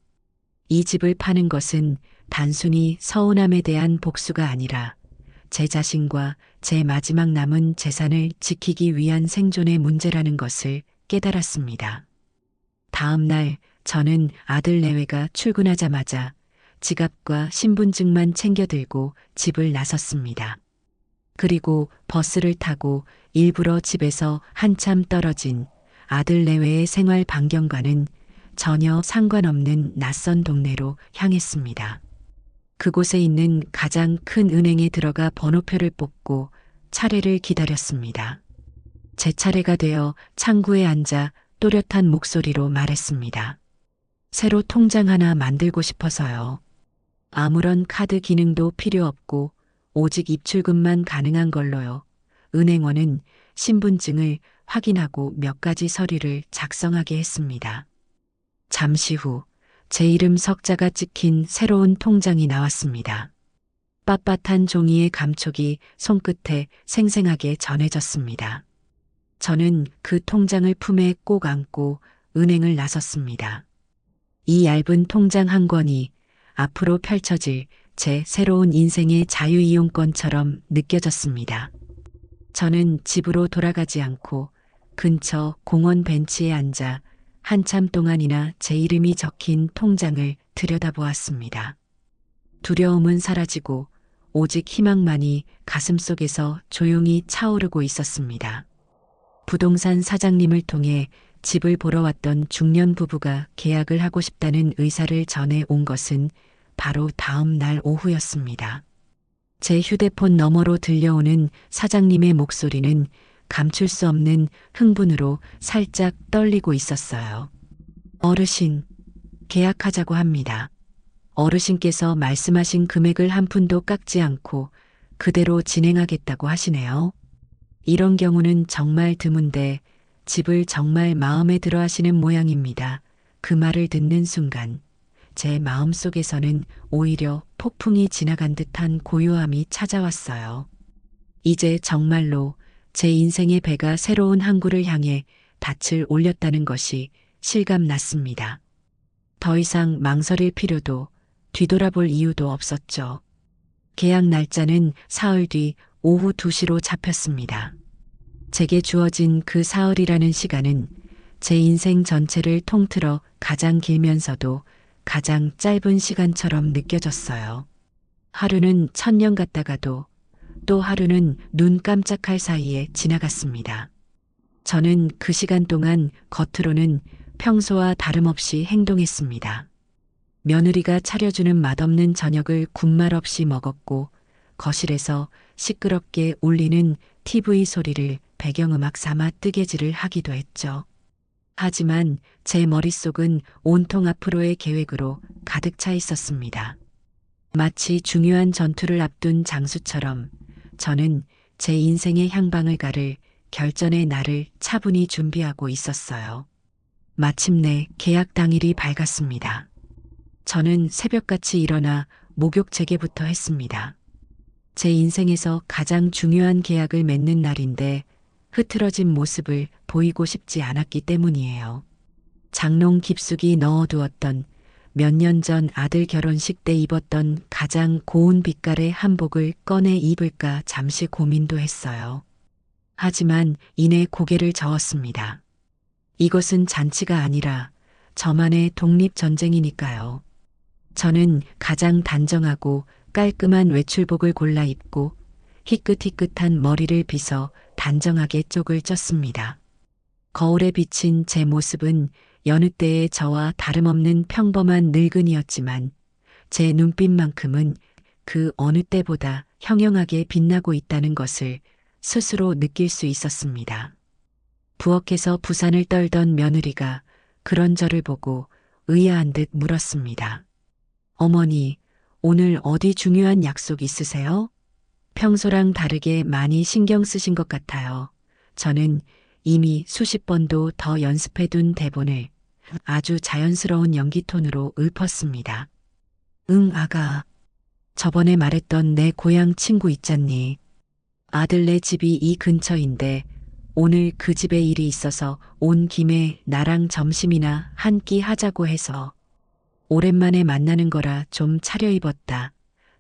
이 집을 파는 것은 단순히 서운함에 대한 복수가 아니라 제 자신과 제 마지막 남은 재산을 지키기 위한 생존의 문제라는 것을 깨달았습니다. 다음 날 저는 아들 내외가 출근하자마자 지갑과 신분증만 챙겨 들고 집을 나섰습니다. 그리고 버스를 타고 일부러 집에서 한참 떨어진 아들 내외의 생활 반경과는 전혀 상관없는 낯선 동네로 향했습니다. 그곳에 있는 가장 큰 은행에 들어가 번호표를 뽑고 차례를 기다렸습니다. 제 차례가 되어 창구에 앉아 또렷한 목소리로 말했습니다. 새로 통장 하나 만들고 싶어서요. 아무런 카드 기능도 필요 없고 오직 입출금만 가능한 걸로요. 은행원은 신분증을 확인하고 몇 가지 서류를 작성하게 했습니다. 잠시 후 제 이름 석자가 찍힌 새로운 통장이 나왔습니다. 빳빳한 종이의 감촉이 손끝에 생생하게 전해졌습니다. 저는 그 통장을 품에 꼭 안고 은행을 나섰습니다. 이 얇은 통장 한 권이 앞으로 펼쳐질 제 새로운 인생의 자유이용권처럼 느껴졌습니다. 저는 집으로 돌아가지 않고 근처 공원 벤치에 앉아 한참 동안이나 제 이름이 적힌 통장을 들여다보았습니다. 두려움은 사라지고 오직 희망만이 가슴속에서 조용히 차오르고 있었습니다. 부동산 사장님을 통해 집을 보러 왔던 중년 부부가 계약을 하고 싶다는 의사를 전해 온 것은 바로 다음 날 오후였습니다. 제 휴대폰 너머로 들려오는 사장님의 목소리는 감출 수 없는 흥분으로 살짝 떨리고 있었어요. 어르신, 계약하자고 합니다. 어르신께서 말씀하신 금액을 한 푼도 깎지 않고 그대로 진행하겠다고 하시네요. 이런 경우는 정말 드문데 집을 정말 마음에 들어 하시는 모양입니다. 그 말을 듣는 순간 제 마음속에서는 오히려 폭풍이 지나간 듯한 고요함이 찾아왔어요. 이제 정말로 제 인생의 배가 새로운 항구를 향해 닻을 올렸다는 것이 실감났습니다. 더 이상 망설일 필요도 뒤돌아볼 이유도 없었죠. 계약 날짜는 사흘 뒤 오후 2시로 잡혔습니다. 제게 주어진 그 사흘이라는 시간은 제 인생 전체를 통틀어 가장 길면서도 가장 짧은 시간처럼 느껴졌어요. 하루는 1000년 같다가도 또 하루는 눈 깜짝할 사이에 지나갔습니다. 저는 그 시간 동안 겉으로는 평소와 다름없이 행동했습니다. 며느리가 차려주는 맛없는 저녁을 군말 없이 먹었고 거실에서 시끄럽게 울리는 TV 소리를 배경음악 삼아 뜨개질을 하기도 했죠. 하지만 제 머릿속은 온통 앞으로의 계획으로 가득 차 있었습니다. 마치 중요한 전투를 앞둔 장수처럼 저는 제 인생의 향방을 가를 결전의 날을 차분히 준비하고 있었어요. 마침내 계약 당일이 밝았습니다. 저는 새벽같이 일어나 목욕 재개부터 했습니다. 제 인생에서 가장 중요한 계약을 맺는 날인데 흐트러진 모습을 보이고 싶지 않았기 때문이에요. 장롱 깊숙이 넣어두었던 몇 년 전 아들 결혼식 때 입었던 가장 고운 빛깔의 한복을 꺼내 입을까 잠시 고민도 했어요. 하지만 이내 고개를 저었습니다. 이것은 잔치가 아니라 저만의 독립전쟁이니까요. 저는 가장 단정하고 깔끔한 외출복을 골라 입고 희끗희끗한 머리를 빗어 단정하게 쪽을 쪘습니다. 거울에 비친 제 모습은 여느 때의 저와 다름없는 평범한 늙은이였지만 제 눈빛만큼은 그 어느 때보다 형형하게 빛나고 있다는 것을 스스로 느낄 수 있었습니다. 부엌에서 부산을 떨던 며느리가 그런 저를 보고 의아한 듯 물었습니다. 어머니, 오늘 어디 중요한 약속 있으세요? 평소랑 다르게 많이 신경 쓰신 것 같아요. 저는 이미 수십 번도 더 연습해둔 대본을 아주 자연스러운 연기 톤으로 읊었습니다. 응, 아가. 저번에 말했던 내 고향 친구 있잖니. 아들네 집이 이 근처인데 오늘 그 집에 일이 있어서 온 김에 나랑 점심이나 한 끼 하자고 해서 오랜만에 만나는 거라 좀 차려입었다.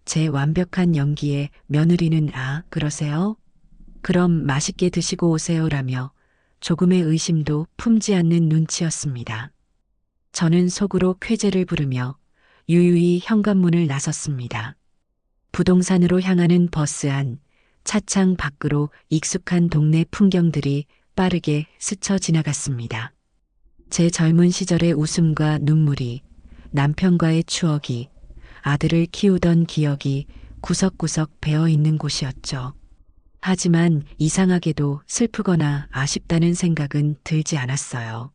제 완벽한 연기에 며느리는 아, 그러세요? 그럼 맛있게 드시고 오세요라며 조금의 의심도 품지 않는 눈치였습니다. 저는 속으로 쾌재를 부르며 유유히 현관문을 나섰습니다. 부동산으로 향하는 버스 안, 차창 밖으로 익숙한 동네 풍경들이 빠르게 스쳐 지나갔습니다. 제 젊은 시절의 웃음과 눈물이, 남편과의 추억이, 아들을 키우던 기억이 구석구석 배어 있는 곳이었죠. 하지만 이상하게도 슬프거나 아쉽다는 생각은 들지 않았어요.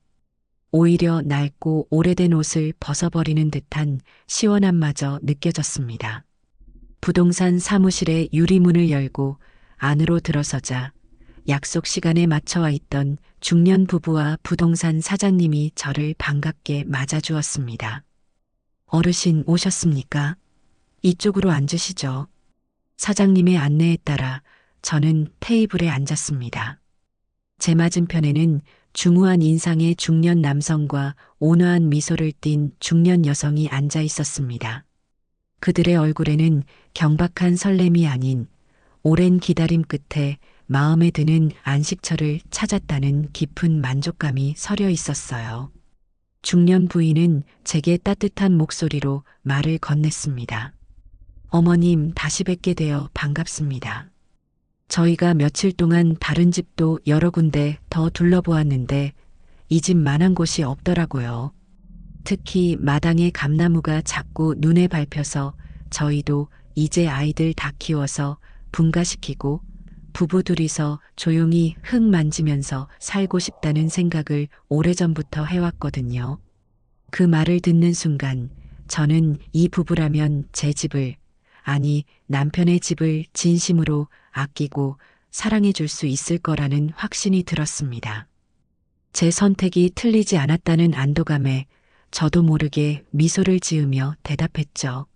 오히려 낡고 오래된 옷을 벗어버리는 듯한 시원함마저 느껴졌습니다. 부동산 사무실의 유리문을 열고 안으로 들어서자 약속 시간에 맞춰 와 있던 중년 부부와 부동산 사장님이 저를 반갑게 맞아주었습니다. 어르신 오셨습니까? 이쪽으로 앉으시죠. 사장님의 안내에 따라 저는 테이블에 앉았습니다. 제 맞은편에는 중후한 인상의 중년 남성과 온화한 미소를 띤 중년 여성이 앉아 있었습니다. 그들의 얼굴에는 경박한 설렘이 아닌 오랜 기다림 끝에 마음에 드는 안식처를 찾았다는 깊은 만족감이 서려 있었어요. 중년 부인은 제게 따뜻한 목소리로 말을 건넸습니다. 어머님, 다시 뵙게 되어 반갑습니다. 저희가 며칠 동안 다른 집도 여러 군데 더 둘러보았는데 이 집만한 곳이 없더라고요. 특히 마당의 감나무가 자꾸 눈에 밟혀서 저희도 이제 아이들 다 키워서 분가시키고 부부 둘이서 조용히 흙 만지면서 살고 싶다는 생각을 오래전부터 해왔거든요. 그 말을 듣는 순간 저는 이 부부라면 제 집을, 아니 남편의 집을 진심으로 아끼고 사랑해 줄 수 있을 거라는 확신이 들었습니다. 제 선택이 틀리지 않았다는 안도감에 저도 모르게 미소를 지으며 대답했죠.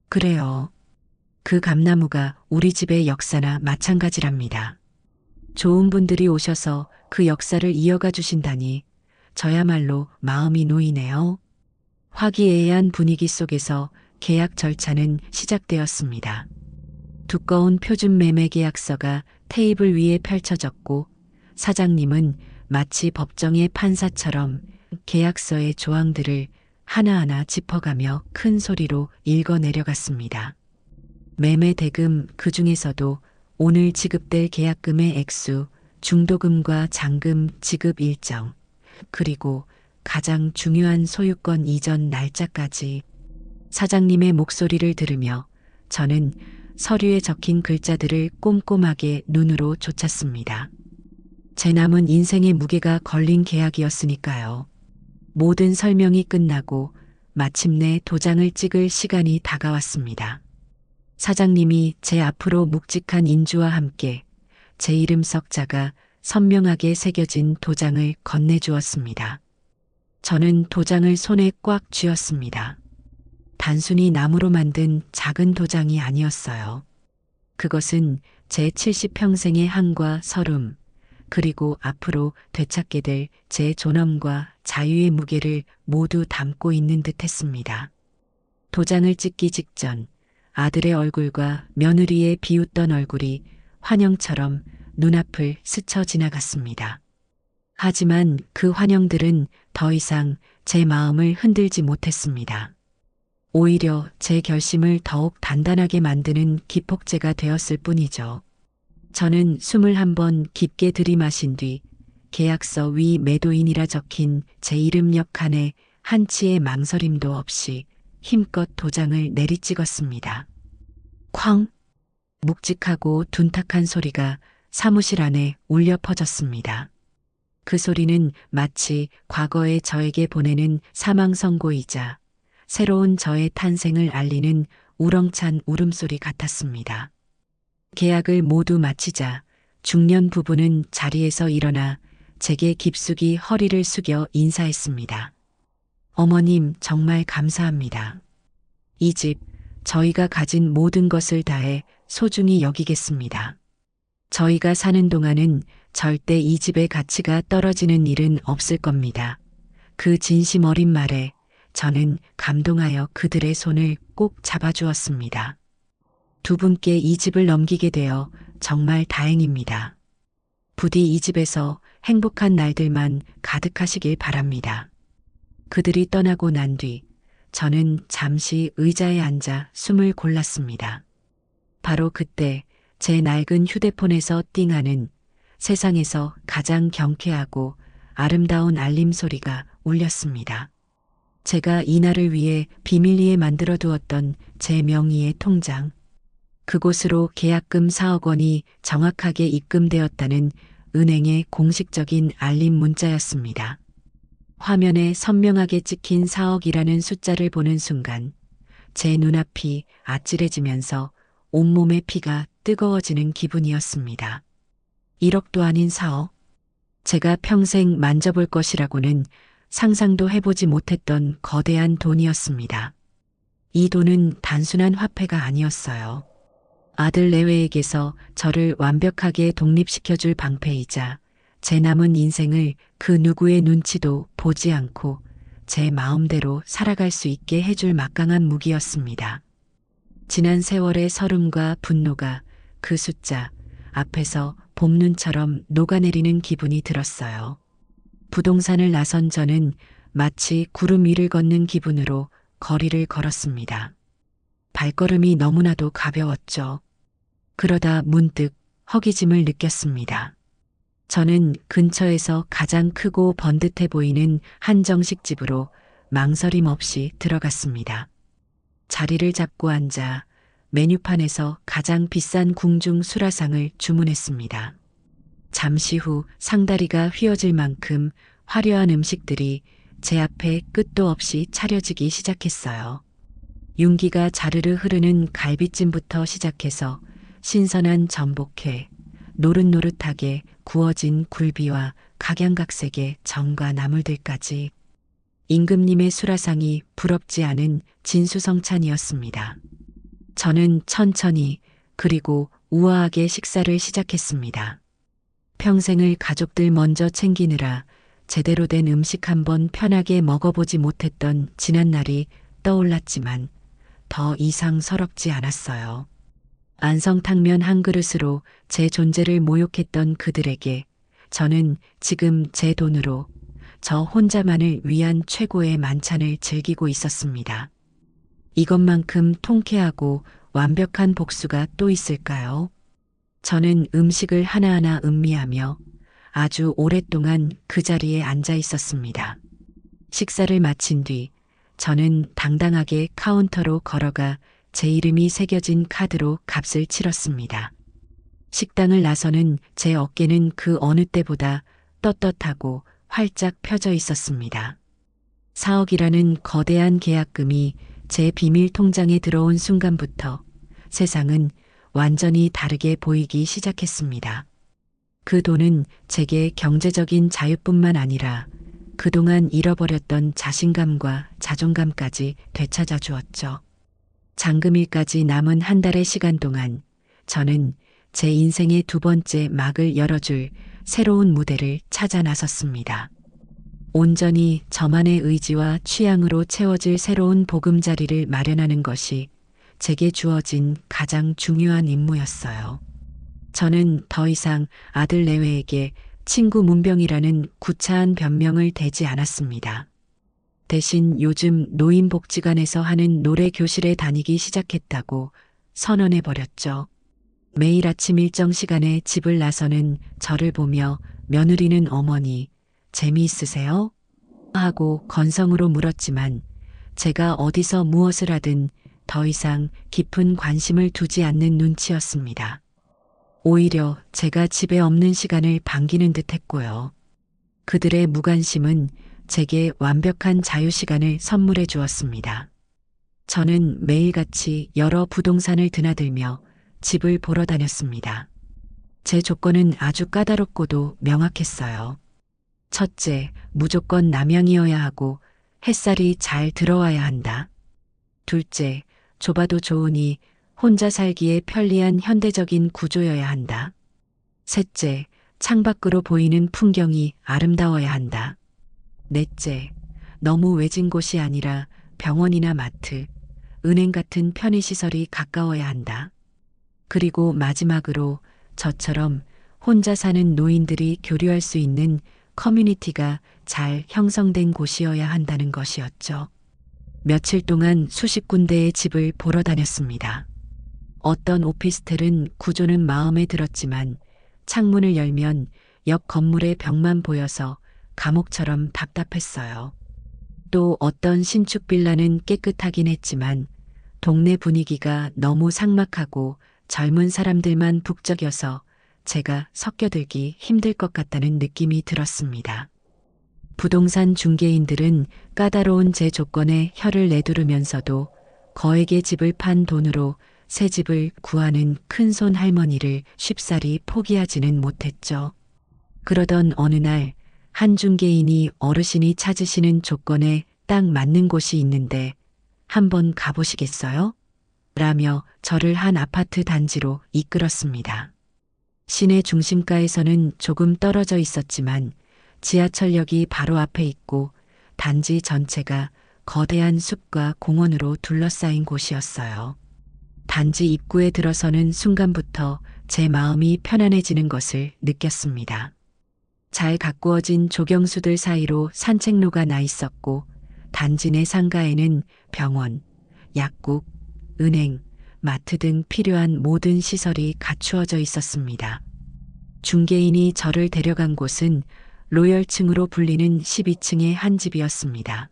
그래요. 그 감나무가 우리 집의 역사나 마찬가지랍니다. 좋은 분들이 오셔서 그 역사를 이어가 주신다니 저야말로 마음이 놓이네요. 화기애애한 분위기 속에서 계약 절차는 시작되었습니다. 두꺼운 표준 매매 계약서가 테이블 위에 펼쳐졌고 사장님은 마치 법정의 판사처럼 계약서의 조항들을 하나하나 짚어가며 큰 소리로 읽어 내려갔습니다. 매매 대금, 그 중에서도 오늘 지급될 계약금의 액수, 중도금과 잔금 지급 일정, 그리고 가장 중요한 소유권 이전 날짜까지. 사장님의 목소리를 들으며 저는 서류에 적힌 글자들을 꼼꼼하게 눈으로 쫓았습니다. 제 남은 인생의 무게가 걸린 계약이었으니까요. 모든 설명이 끝나고 마침내 도장을 찍을 시간이 다가왔습니다. 사장님이 제 앞으로 묵직한 인주와 함께 제 이름 석자가 선명하게 새겨진 도장을 건네주었습니다. 저는 도장을 손에 꽉 쥐었습니다. 단순히 나무로 만든 작은 도장이 아니었어요. 그것은 제 70평생의 한과 서름, 그리고 앞으로 되찾게 될 제 존엄과 자유의 무게를 모두 담고 있는 듯 했습니다. 도장을 찍기 직전 아들의 얼굴과 며느리의 비웃던 얼굴이 환영처럼 눈앞을 스쳐 지나갔습니다. 하지만 그 환영들은 더 이상 제 마음을 흔들지 못했습니다. 오히려 제 결심을 더욱 단단하게 만드는 기폭제가 되었을 뿐이죠. 저는 숨을 한번 깊게 들이마신 뒤 계약서 위 매도인이라 적힌 제 이름 옆 칸에 한치의 망설임도 없이 힘껏 도장을 내리찍었습니다. 쾅! 묵직하고 둔탁한 소리가 사무실 안에 울려 퍼졌습니다. 그 소리는 마치 과거의 저에게 보내는 사망 선고이자 새로운 저의 탄생을 알리는 우렁찬 울음소리 같았습니다. 계약을 모두 마치자 중년 부부는 자리에서 일어나 제게 깊숙이 허리를 숙여 인사했습니다. 어머님, 정말 감사합니다. 이 집, 저희가 가진 모든 것을 다해 소중히 여기겠습니다. 저희가 사는 동안은 절대 이 집의 가치가 떨어지는 일은 없을 겁니다. 그 진심 어린 말에 저는 감동하여 그들의 손을 꼭 잡아주었습니다. 두 분께 이 집을 넘기게 되어 정말 다행입니다. 부디 이 집에서 행복한 날들만 가득하시길 바랍니다. 그들이 떠나고 난 뒤 저는 잠시 의자에 앉아 숨을 골랐습니다. 바로 그때 제 낡은 휴대폰에서 띵하는 세상에서 가장 경쾌하고 아름다운 알림 소리가 울렸습니다. 제가 이날을 위해 비밀리에 만들어 두었던 제 명의의 통장. 그곳으로 계약금 4억 원이 정확하게 입금되었다는 은행의 공식적인 알림 문자였습니다. 화면에 선명하게 찍힌 4억이라는 숫자를 보는 순간 제 눈앞이 아찔해지면서 온몸의 피가 뜨거워지는 기분이었습니다. 1억도 아닌 4억? 제가 평생 만져볼 것이라고는 상상도 해보지 못했던 거대한 돈이었습니다. 이 돈은 단순한 화폐가 아니었어요. 아들 내외에게서 저를 완벽하게 독립시켜줄 방패이자 제 남은 인생을 그 누구의 눈치도 보지 않고 제 마음대로 살아갈 수 있게 해줄 막강한 무기였습니다. 지난 세월의 서름과 분노가 그 숫자 앞에서 봄눈처럼 녹아내리는 기분이 들었어요. 부동산을 나선 저는 마치 구름 위를 걷는 기분으로 거리를 걸었습니다. 발걸음이 너무나도 가벼웠죠. 그러다 문득 허기짐을 느꼈습니다. 저는 근처에서 가장 크고 번듯해 보이는 한정식집으로 망설임 없이 들어갔습니다. 자리를 잡고 앉아 메뉴판에서 가장 비싼 궁중 수라상을 주문했습니다. 잠시 후 상다리가 휘어질 만큼 화려한 음식들이 제 앞에 끝도 없이 차려지기 시작했어요. 윤기가 자르르 흐르는 갈비찜부터 시작해서 신선한 전복회, 노릇노릇하게 구워진 굴비와 각양각색의 전과 나물들까지 임금님의 수라상이 부럽지 않은 진수성찬이었습니다. 저는 천천히 그리고 우아하게 식사를 시작했습니다. 평생을 가족들 먼저 챙기느라 제대로 된 음식 한번 편하게 먹어보지 못했던 지난날이 떠올랐지만 더 이상 서럽지 않았어요. 안성탕면 한 그릇으로 제 존재를 모욕했던 그들에게 저는 지금 제 돈으로 저 혼자만을 위한 최고의 만찬을 즐기고 있었습니다. 이것만큼 통쾌하고 완벽한 복수가 또 있을까요? 저는 음식을 하나하나 음미하며 아주 오랫동안 그 자리에 앉아 있었습니다. 식사를 마친 뒤 저는 당당하게 카운터로 걸어가 제 이름이 새겨진 카드로 값을 치렀습니다. 식당을 나서는 제 어깨는 그 어느 때보다 떳떳하고 활짝 펴져 있었습니다. 4억이라는 거대한 계약금이 제 비밀 통장에 들어온 순간부터 세상은 완전히 다르게 보이기 시작했습니다. 그 돈은 제게 경제적인 자유뿐만 아니라 그동안 잃어버렸던 자신감과 자존감까지 되찾아 주었죠. 잔금일까지 남은 한 달의 시간 동안 저는 제 인생의 두 번째 막을 열어줄 새로운 무대를 찾아 나섰습니다. 온전히 저만의 의지와 취향으로 채워질 새로운 보금자리를 마련하는 것이 제게 주어진 가장 중요한 임무였어요. 저는 더 이상 아들 내외에게 친구 문병이라는 구차한 변명을 대지 않았습니다. 대신 요즘 노인복지관에서 하는 노래 교실에 다니기 시작했다고 선언해버렸죠. 매일 아침 일정 시간에 집을 나서는 저를 보며 며느리는 어머니, 재미있으세요? 하고 건성으로 물었지만 제가 어디서 무엇을 하든 더 이상 깊은 관심을 두지 않는 눈치였습니다. 오히려 제가 집에 없는 시간을 반기는 듯 했고요. 그들의 무관심은 제게 완벽한 자유시간을 선물해 주었습니다. 저는 매일같이 여러 부동산을 드나들며 집을 보러 다녔습니다. 제 조건은 아주 까다롭고도 명확했어요. 첫째, 무조건 남양이어야 하고 햇살이 잘 들어와야 한다. 둘째, 좁아도 좋으니 혼자 살기에 편리한 현대적인 구조여야 한다. 셋째, 창밖으로 보이는 풍경이 아름다워야 한다. 넷째, 너무 외진 곳이 아니라 병원이나 마트, 은행 같은 편의시설이 가까워야 한다. 그리고 마지막으로 저처럼 혼자 사는 노인들이 교류할 수 있는 커뮤니티가 잘 형성된 곳이어야 한다는 것이었죠. 며칠 동안 수십 군데의 집을 보러 다녔습니다. 어떤 오피스텔은 구조는 마음에 들었지만 창문을 열면 옆 건물의 벽만 보여서 감옥처럼 답답했어요. 또 어떤 신축 빌라는 깨끗하긴 했지만 동네 분위기가 너무 삭막하고 젊은 사람들만 북적여서 제가 섞여들기 힘들 것 같다는 느낌이 들었습니다. 부동산 중개인들은 까다로운 제 조건에 혀를 내두르면서도 거액의 집을 판 돈으로 새 집을 구하는 큰손 할머니를 쉽사리 포기하지는 못했죠. 그러던 어느 날 한 중개인이 어르신이 찾으시는 조건에 딱 맞는 곳이 있는데 한번 가보시겠어요? 라며 저를 한 아파트 단지로 이끌었습니다. 시내 중심가에서는 조금 떨어져 있었지만 지하철역이 바로 앞에 있고 단지 전체가 거대한 숲과 공원으로 둘러싸인 곳이었어요. 단지 입구에 들어서는 순간부터 제 마음이 편안해지는 것을 느꼈습니다. 잘 가꾸어진 조경수들 사이로 산책로가 나 있었고 단지 내 상가에는 병원, 약국, 은행, 마트 등 필요한 모든 시설이 갖추어져 있었습니다. 중개인이 저를 데려간 곳은 로열층으로 불리는 12층의 한 집이었습니다.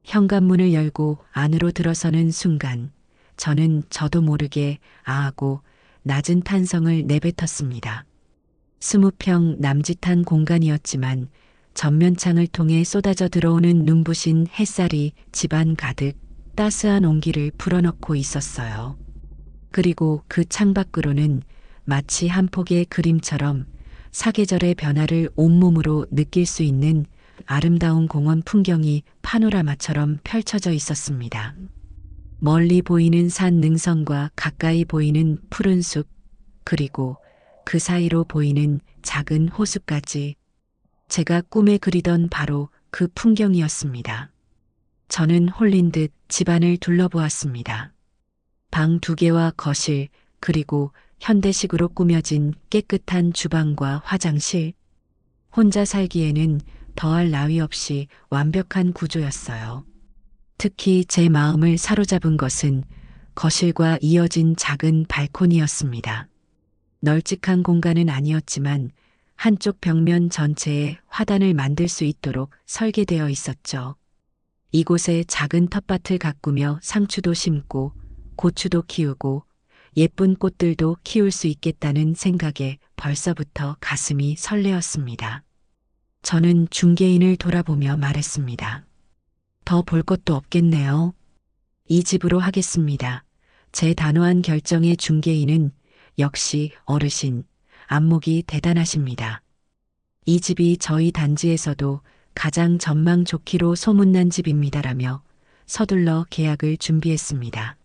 현관문을 열고 안으로 들어서는 순간 저는 저도 모르게 아하고 낮은 탄성을 내뱉었습니다. 20평 남짓한 공간이었지만 전면창을 통해 쏟아져 들어오는 눈부신 햇살이 집안 가득 따스한 온기를 불어넣고 있었어요. 그리고 그 창밖으로는 마치 한 폭의 그림처럼 사계절의 변화를 온몸으로 느낄 수 있는 아름다운 공원 풍경이 파노라마처럼 펼쳐져 있었습니다. 멀리 보이는 산 능선과 가까이 보이는 푸른 숲, 그리고 그 사이로 보이는 작은 호수까지 제가 꿈에 그리던 바로 그 풍경이었습니다. 저는 홀린 듯 집안을 둘러보았습니다. 방 2개와 거실, 그리고 현대식으로 꾸며진 깨끗한 주방과 화장실. 혼자 살기에는 더할 나위 없이 완벽한 구조였어요. 특히 제 마음을 사로잡은 것은 거실과 이어진 작은 발코니였습니다. 널찍한 공간은 아니었지만 한쪽 벽면 전체에 화단을 만들 수 있도록 설계되어 있었죠. 이곳에 작은 텃밭을 가꾸며 상추도 심고 고추도 키우고 예쁜 꽃들도 키울 수 있겠다는 생각에 벌써부터 가슴이 설레었습니다. 저는 중개인을 돌아보며 말했습니다. 더 볼 것도 없겠네요. 이 집으로 하겠습니다. 제 단호한 결정의 중개인은 역시 어르신, 안목이 대단하십니다. 이 집이 저희 단지에서도 가장 전망 좋기로 소문난 집입니다라며 서둘러 계약을 준비했습니다.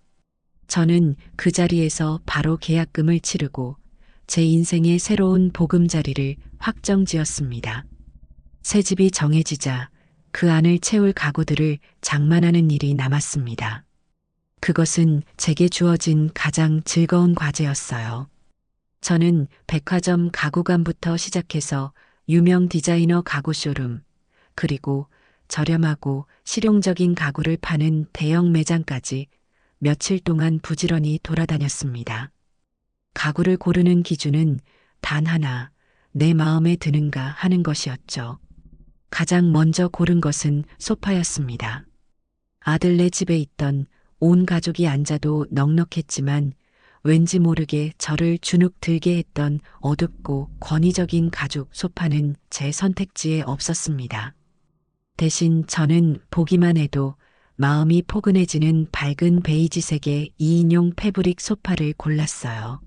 저는 그 자리에서 바로 계약금을 치르고 제 인생의 새로운 보금자리를 확정지었습니다. 새 집이 정해지자 그 안을 채울 가구들을 장만하는 일이 남았습니다. 그것은 제게 주어진 가장 즐거운 과제였어요. 저는 백화점 가구관부터 시작해서 유명 디자이너 가구 쇼룸, 그리고 저렴하고 실용적인 가구를 파는 대형 매장까지 며칠 동안 부지런히 돌아다녔습니다. 가구를 고르는 기준은 단 하나, 내 마음에 드는가 하는 것이었죠. 가장 먼저 고른 것은 소파였습니다. 아들네 집에 있던 온 가족이 앉아도 넉넉했지만 왠지 모르게 저를 주눅 들게 했던 어둡고 권위적인 가죽 소파는 제 선택지에 없었습니다. 대신 저는 보기만 해도 마음이 포근해지는 밝은 베이지색의 2인용 패브릭 소파를 골랐어요.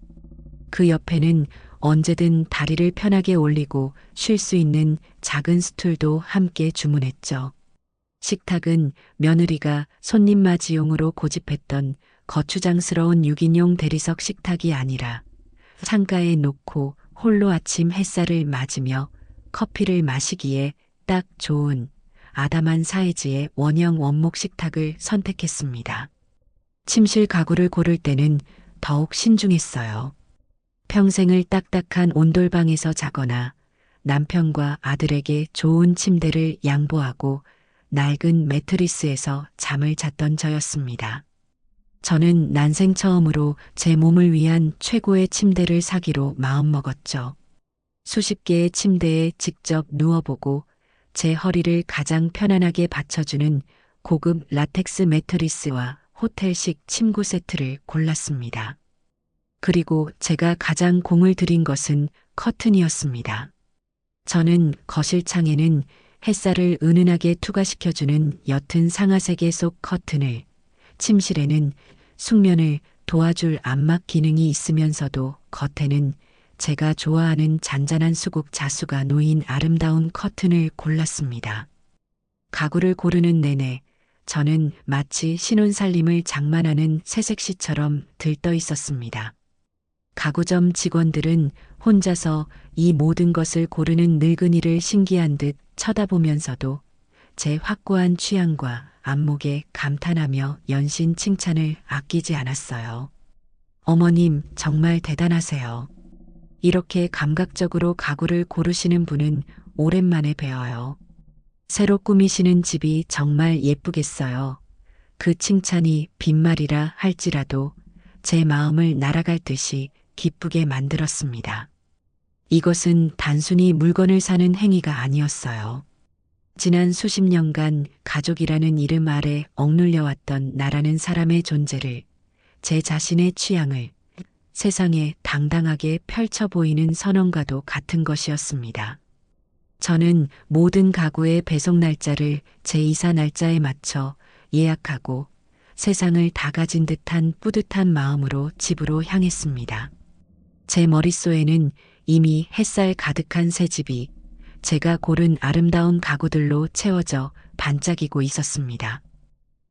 그 옆에는 언제든 다리를 편하게 올리고 쉴 수 있는 작은 스툴도 함께 주문했죠. 식탁은 며느리가 손님 맞이용으로 고집했던 거추장스러운 6인용 대리석 식탁이 아니라 창가에 놓고 홀로 아침 햇살을 맞으며 커피를 마시기에 딱 좋은 아담한 사이즈의 원형 원목 식탁을 선택했습니다. 침실 가구를 고를 때는 더욱 신중했어요. 평생을 딱딱한 온돌방에서 자거나 남편과 아들에게 좋은 침대를 양보하고 낡은 매트리스에서 잠을 잤던 저였습니다. 저는 난생 처음으로 제 몸을 위한 최고의 침대를 사기로 마음먹었죠. 수십 개의 침대에 직접 누워보고 제 허리를 가장 편안하게 받쳐주는 고급 라텍스 매트리스와 호텔식 침구 세트를 골랐습니다. 그리고 제가 가장 공을 들인 것은 커튼이었습니다. 저는 거실 창에는 햇살을 은은하게 투과시켜주는 옅은 상아색의 속 커튼을, 침실에는 숙면을 도와줄 암막 기능이 있으면서도 겉에는 제가 좋아하는 잔잔한 수국 자수가 놓인 아름다운 커튼을 골랐습니다. 가구를 고르는 내내 저는 마치 신혼살림을 장만하는 새색시처럼 들떠 있었습니다. 가구점 직원들은 혼자서 이 모든 것을 고르는 늙은이를 신기한 듯 쳐다보면서도 제 확고한 취향과 안목에 감탄하며 연신 칭찬을 아끼지 않았어요. 어머님, 정말 대단하세요. 이렇게 감각적으로 가구를 고르시는 분은 오랜만에 뵈어요. 새로 꾸미시는 집이 정말 예쁘겠어요. 그 칭찬이 빈말이라 할지라도 제 마음을 날아갈 듯이 기쁘게 만들었습니다. 이것은 단순히 물건을 사는 행위가 아니었어요. 지난 수십 년간 가족이라는 이름 아래 억눌려왔던 나라는 사람의 존재를, 제 자신의 취향을 세상에 당당하게 펼쳐 보이는 선언과도 같은 것이었습니다. 저는 모든 가구의 배송 날짜를 제 이사 날짜에 맞춰 예약하고 세상을 다 가진 듯한 뿌듯한 마음으로 집으로 향했습니다. 제 머릿속에는 이미 햇살 가득한 새 집이 제가 고른 아름다운 가구들로 채워져 반짝이고 있었습니다.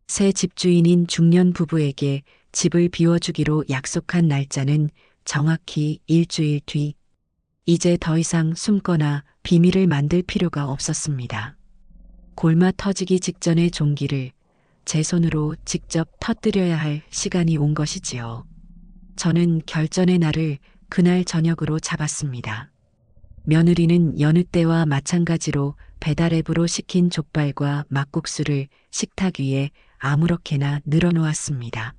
새 집주인인 중년 부부에게 집을 비워주기로 약속한 날짜는 정확히 일주일 뒤. 이제 더 이상 숨거나 비밀을 만들 필요가 없었습니다. 골마 터지기 직전의 종기를 제 손으로 직접 터뜨려야 할 시간이 온 것이지요. 저는 결전의 날을 그날 저녁으로 잡았습니다. 며느리는 여느 때와 마찬가지로 배달 앱으로 시킨 족발과 막국수를 식탁 위에 아무렇게나 늘어놓았습니다.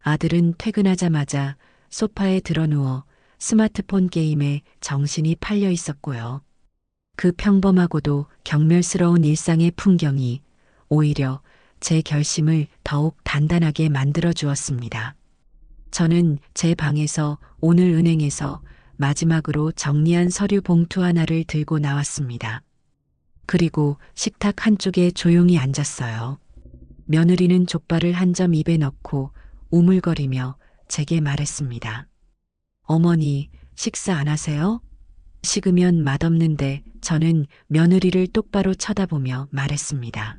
아들은 퇴근하자마자 소파에 드러누워 스마트폰 게임에 정신이 팔려 있었고요. 그 평범하고도 경멸스러운 일상의 풍경이 오히려 제 결심을 더욱 단단하게 만들어 주었습니다. 저는 제 방에서 오늘 은행에서 마지막으로 정리한 서류 봉투 하나를 들고 나왔습니다. 그리고 식탁 한쪽에 조용히 앉았어요. 며느리는 족발을 한 점 입에 넣고 우물거리며 제게 말했습니다. 어머니, 식사 안 하세요? 식으면 맛없는데. 저는 며느리를 똑바로 쳐다보며 말했습니다.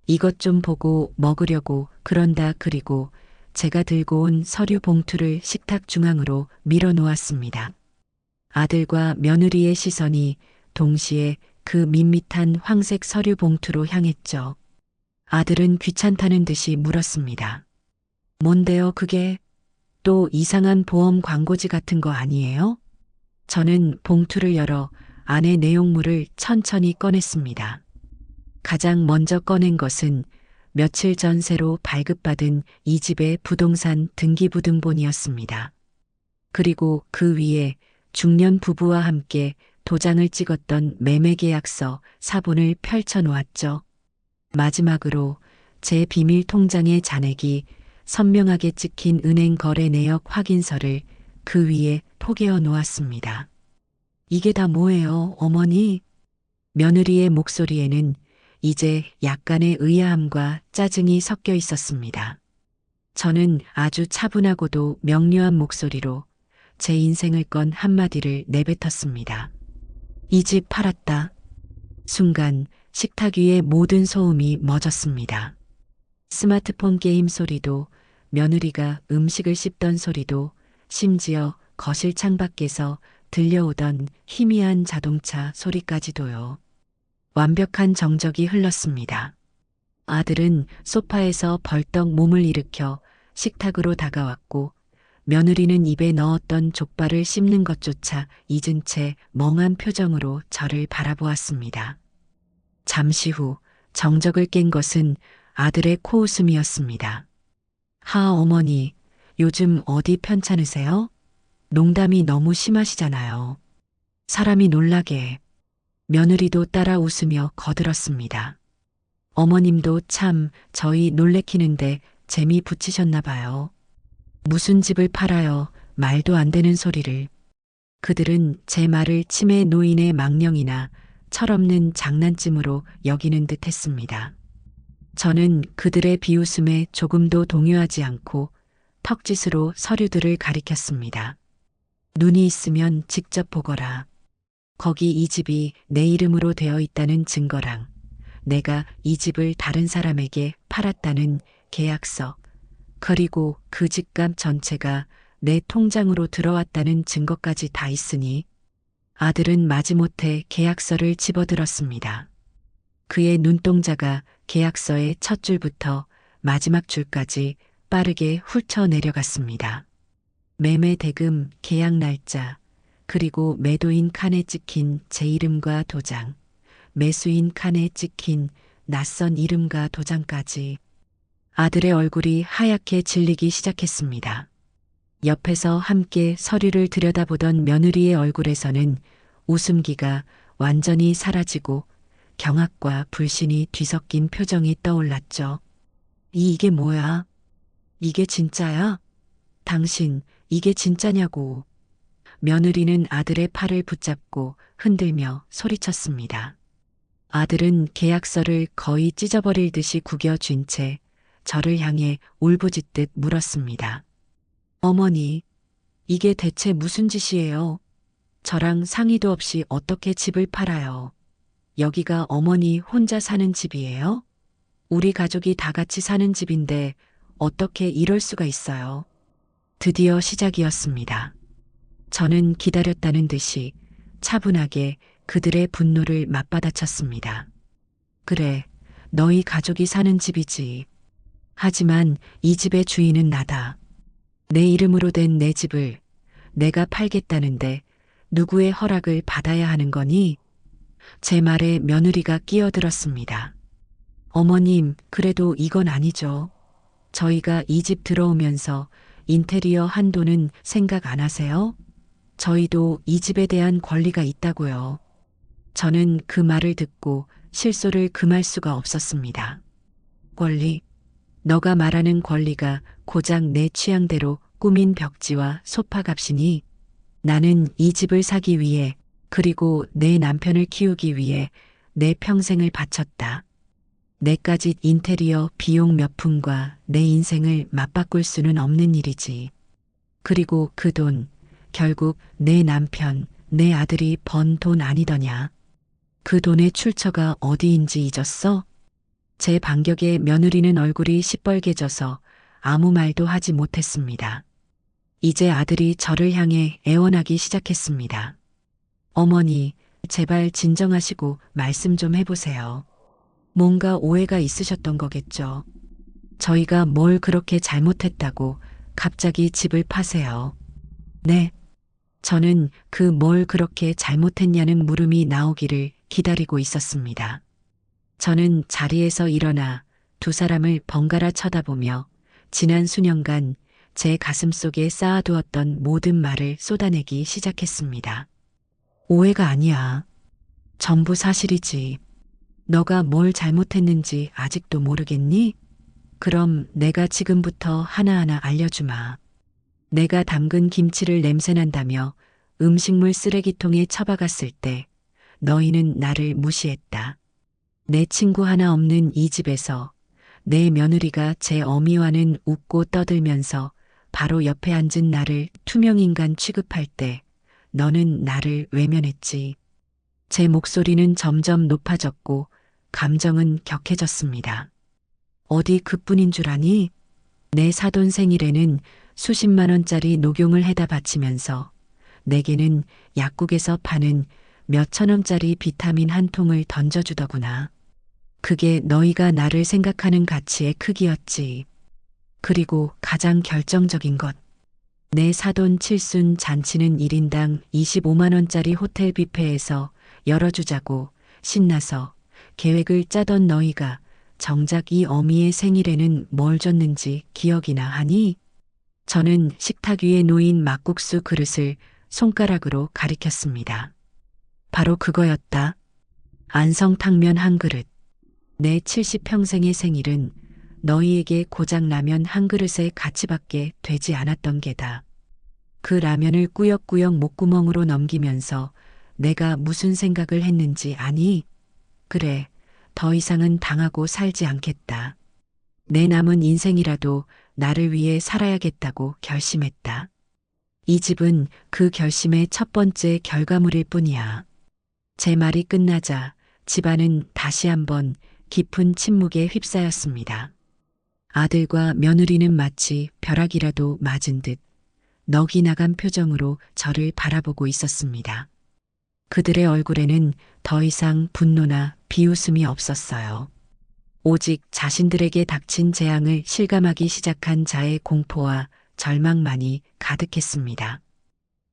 이것 좀 보고 먹으려고. 그런다. 그리고 제가 들고 온 서류 봉투를 식탁 중앙으로 밀어 놓았습니다. 아들과 며느리의 시선이 동시에 그 밋밋한 황색 서류 봉투로 향했죠. 아들은 귀찮다는 듯이 물었습니다. 뭔데요, 그게? 또 이상한 보험 광고지 같은 거 아니에요? 저는 봉투를 열어 안의 내용물을 천천히 꺼냈습니다. 가장 먼저 꺼낸 것은 며칠 전 새로 발급받은 이 집의 부동산 등기부등본이었습니다. 그리고 그 위에 중년 부부와 함께 도장을 찍었던 매매계약서 사본을 펼쳐 놓았죠. 마지막으로 제 비밀 통장의 잔액이 선명하게 찍힌 은행 거래 내역 확인서를 그 위에 포개어 놓았습니다. 이게 다 뭐예요, 어머니? 며느리의 목소리에는 이제 약간의 의아함과 짜증이 섞여 있었습니다. 저는 아주 차분하고도 명료한 목소리로 제 인생을 건 한마디를 내뱉었습니다. 이 집 팔았다. 순간 식탁 위의 모든 소음이 멎었습니다. 스마트폰 게임 소리도, 며느리가 음식을 씹던 소리도, 심지어 거실 창밖에서 들려오던 희미한 자동차 소리까지도요. 완벽한 정적이 흘렀습니다. 아들은 소파에서 벌떡 몸을 일으켜 식탁으로 다가왔고, 며느리는 입에 넣었던 족발을 씹는 것조차 잊은 채 멍한 표정으로 저를 바라보았습니다. 잠시 후 정적을 깬 것은 아들의 코웃음이었습니다. 어머니, 요즘 어디 편찮으세요? 농담이 너무 심하시잖아요. 사람이 놀라게. 며느리도 따라 웃으며 거들었습니다. 어머님도 참 저희 놀래키는데 재미 붙이셨나 봐요. 무슨 집을 팔아요. 말도 안 되는 소리를. 그들은 제 말을 치매 노인의 망령이나 철없는 장난쯤으로 여기는 듯 했습니다. 저는 그들의 비웃음에 조금도 동요하지 않고 턱짓으로 서류들을 가리켰습니다. 눈이 있으면 직접 보거라. 거기 이 집이 내 이름으로 되어 있다는 증거랑 내가 이 집을 다른 사람에게 팔았다는 계약서, 그리고 그 집값 전체가 내 통장으로 들어왔다는 증거까지 다 있으니 아들은 마지못해 계약서를 집어들었습니다. 그의 눈동자가 계약서의 첫 줄부터 마지막 줄까지 빠르게 훑어 내려갔습니다. 매매 대금, 계약 날짜, 그리고 매도인 칸에 찍힌 제 이름과 도장, 매수인 칸에 찍힌 낯선 이름과 도장까지. 아들의 얼굴이 하얗게 질리기 시작했습니다. 옆에서 함께 서류를 들여다보던 며느리의 얼굴에서는 웃음기가 완전히 사라지고 경악과 불신이 뒤섞인 표정이 떠올랐죠. 이게 뭐야? 이게 진짜야? 당신, 이게 진짜냐고. 며느리는 아들의 팔을 붙잡고 흔들며 소리쳤습니다. 아들은 계약서를 거의 찢어버릴 듯이 구겨쥔 채 저를 향해 울부짖듯 물었습니다. 어머니, 이게 대체 무슨 짓이에요? 저랑 상의도 없이 어떻게 집을 팔아요? 여기가 어머니 혼자 사는 집이에요? 우리 가족이 다 같이 사는 집인데 어떻게 이럴 수가 있어요? 드디어 시작이었습니다. 저는 기다렸다는 듯이 차분하게 그들의 분노를 맞받아쳤습니다. 그래, 너희 가족이 사는 집이지. 하지만 이 집의 주인은 나다. 내 이름으로 된 내 집을 내가 팔겠다는데 누구의 허락을 받아야 하는 거니? 제 말에 며느리가 끼어들었습니다. 어머님, 그래도 이건 아니죠. 저희가 이 집 들어오면서 인테리어 한도는 생각 안 하세요? 저희도 이 집에 대한 권리가 있다고요. 저는 그 말을 듣고 실소를 금할 수가 없었습니다. 권리? 너가 말하는 권리가 고작 내 취향대로 꾸민 벽지와 소파 값이니 나는 이 집을 사기 위해 그리고 내 남편을 키우기 위해 내 평생을 바쳤다. 내까지 인테리어 비용 몇 푼과 내 인생을 맞바꿀 수는 없는 일이지. 그리고 그 돈, 결국 내 남편, 내 아들이 번 돈 아니더냐. 그 돈의 출처가 어디인지 잊었어? 제 반격에 며느리는 얼굴이 시뻘개져서 아무 말도 하지 못했습니다. 이제 아들이 저를 향해 애원하기 시작했습니다. 어머니, 제발 진정하시고 말씀 좀 해보세요. 뭔가 오해가 있으셨던 거겠죠. 저희가 뭘 그렇게 잘못했다고 갑자기 집을 파세요. 네. 저는 그 뭘 그렇게 잘못했냐는 물음이 나오기를 기다리고 있었습니다. 저는 자리에서 일어나 두 사람을 번갈아 쳐다보며 지난 수년간 제 가슴속에 쌓아두었던 모든 말을 쏟아내기 시작했습니다. 오해가 아니야. 전부 사실이지. 너가 뭘 잘못했는지 아직도 모르겠니? 그럼 내가 지금부터 하나하나 알려주마. 내가 담근 김치를 냄새난다며 음식물 쓰레기통에 처박았을 때 너희는 나를 무시했다. 내 친구 하나 없는 이 집에서 내 며느리가 제 어미와는 웃고 떠들면서 바로 옆에 앉은 나를 투명인간 취급할 때 너는 나를 외면했지. 제 목소리는 점점 높아졌고 감정은 격해졌습니다. 어디 그뿐인 줄 아니? 내 사돈 생일에는 수십만 원짜리 녹용을 해다 바치면서 내게는 약국에서 파는 몇천 원짜리 비타민 한 통을 던져주더구나. 그게 너희가 나를 생각하는 가치의 크기였지. 그리고 가장 결정적인 것. 내 사돈 칠순 잔치는 1인당 25만 원짜리 호텔 뷔페에서 열어주자고 신나서 계획을 짜던 너희가 정작 이 어미의 생일에는 뭘 줬는지 기억이나 하니? 저는 식탁 위에 놓인 막국수 그릇을 손가락으로 가리켰습니다. 바로 그거였다. 안성탕면 한 그릇. 내 70평생의 생일은 너희에게 고작 라면 한 그릇의 가치밖에 되지 않았던 게다. 그 라면을 꾸역꾸역 목구멍으로 넘기면서 내가 무슨 생각을 했는지 아니? 그래, 더 이상은 당하고 살지 않겠다. 내 남은 인생이라도 나를 위해 살아야겠다고 결심했다. 이 집은 그 결심의 첫 번째 결과물일 뿐이야. 제 말이 끝나자 집안은 다시 한번 깊은 침묵에 휩싸였습니다. 아들과 며느리는 마치 벼락이라도 맞은 듯 넋이 나간 표정으로 저를 바라보고 있었습니다. 그들의 얼굴에는 더 이상 분노나 비웃음이 없었어요. 오직 자신들에게 닥친 재앙을 실감하기 시작한 자의 공포와 절망만이 가득했습니다.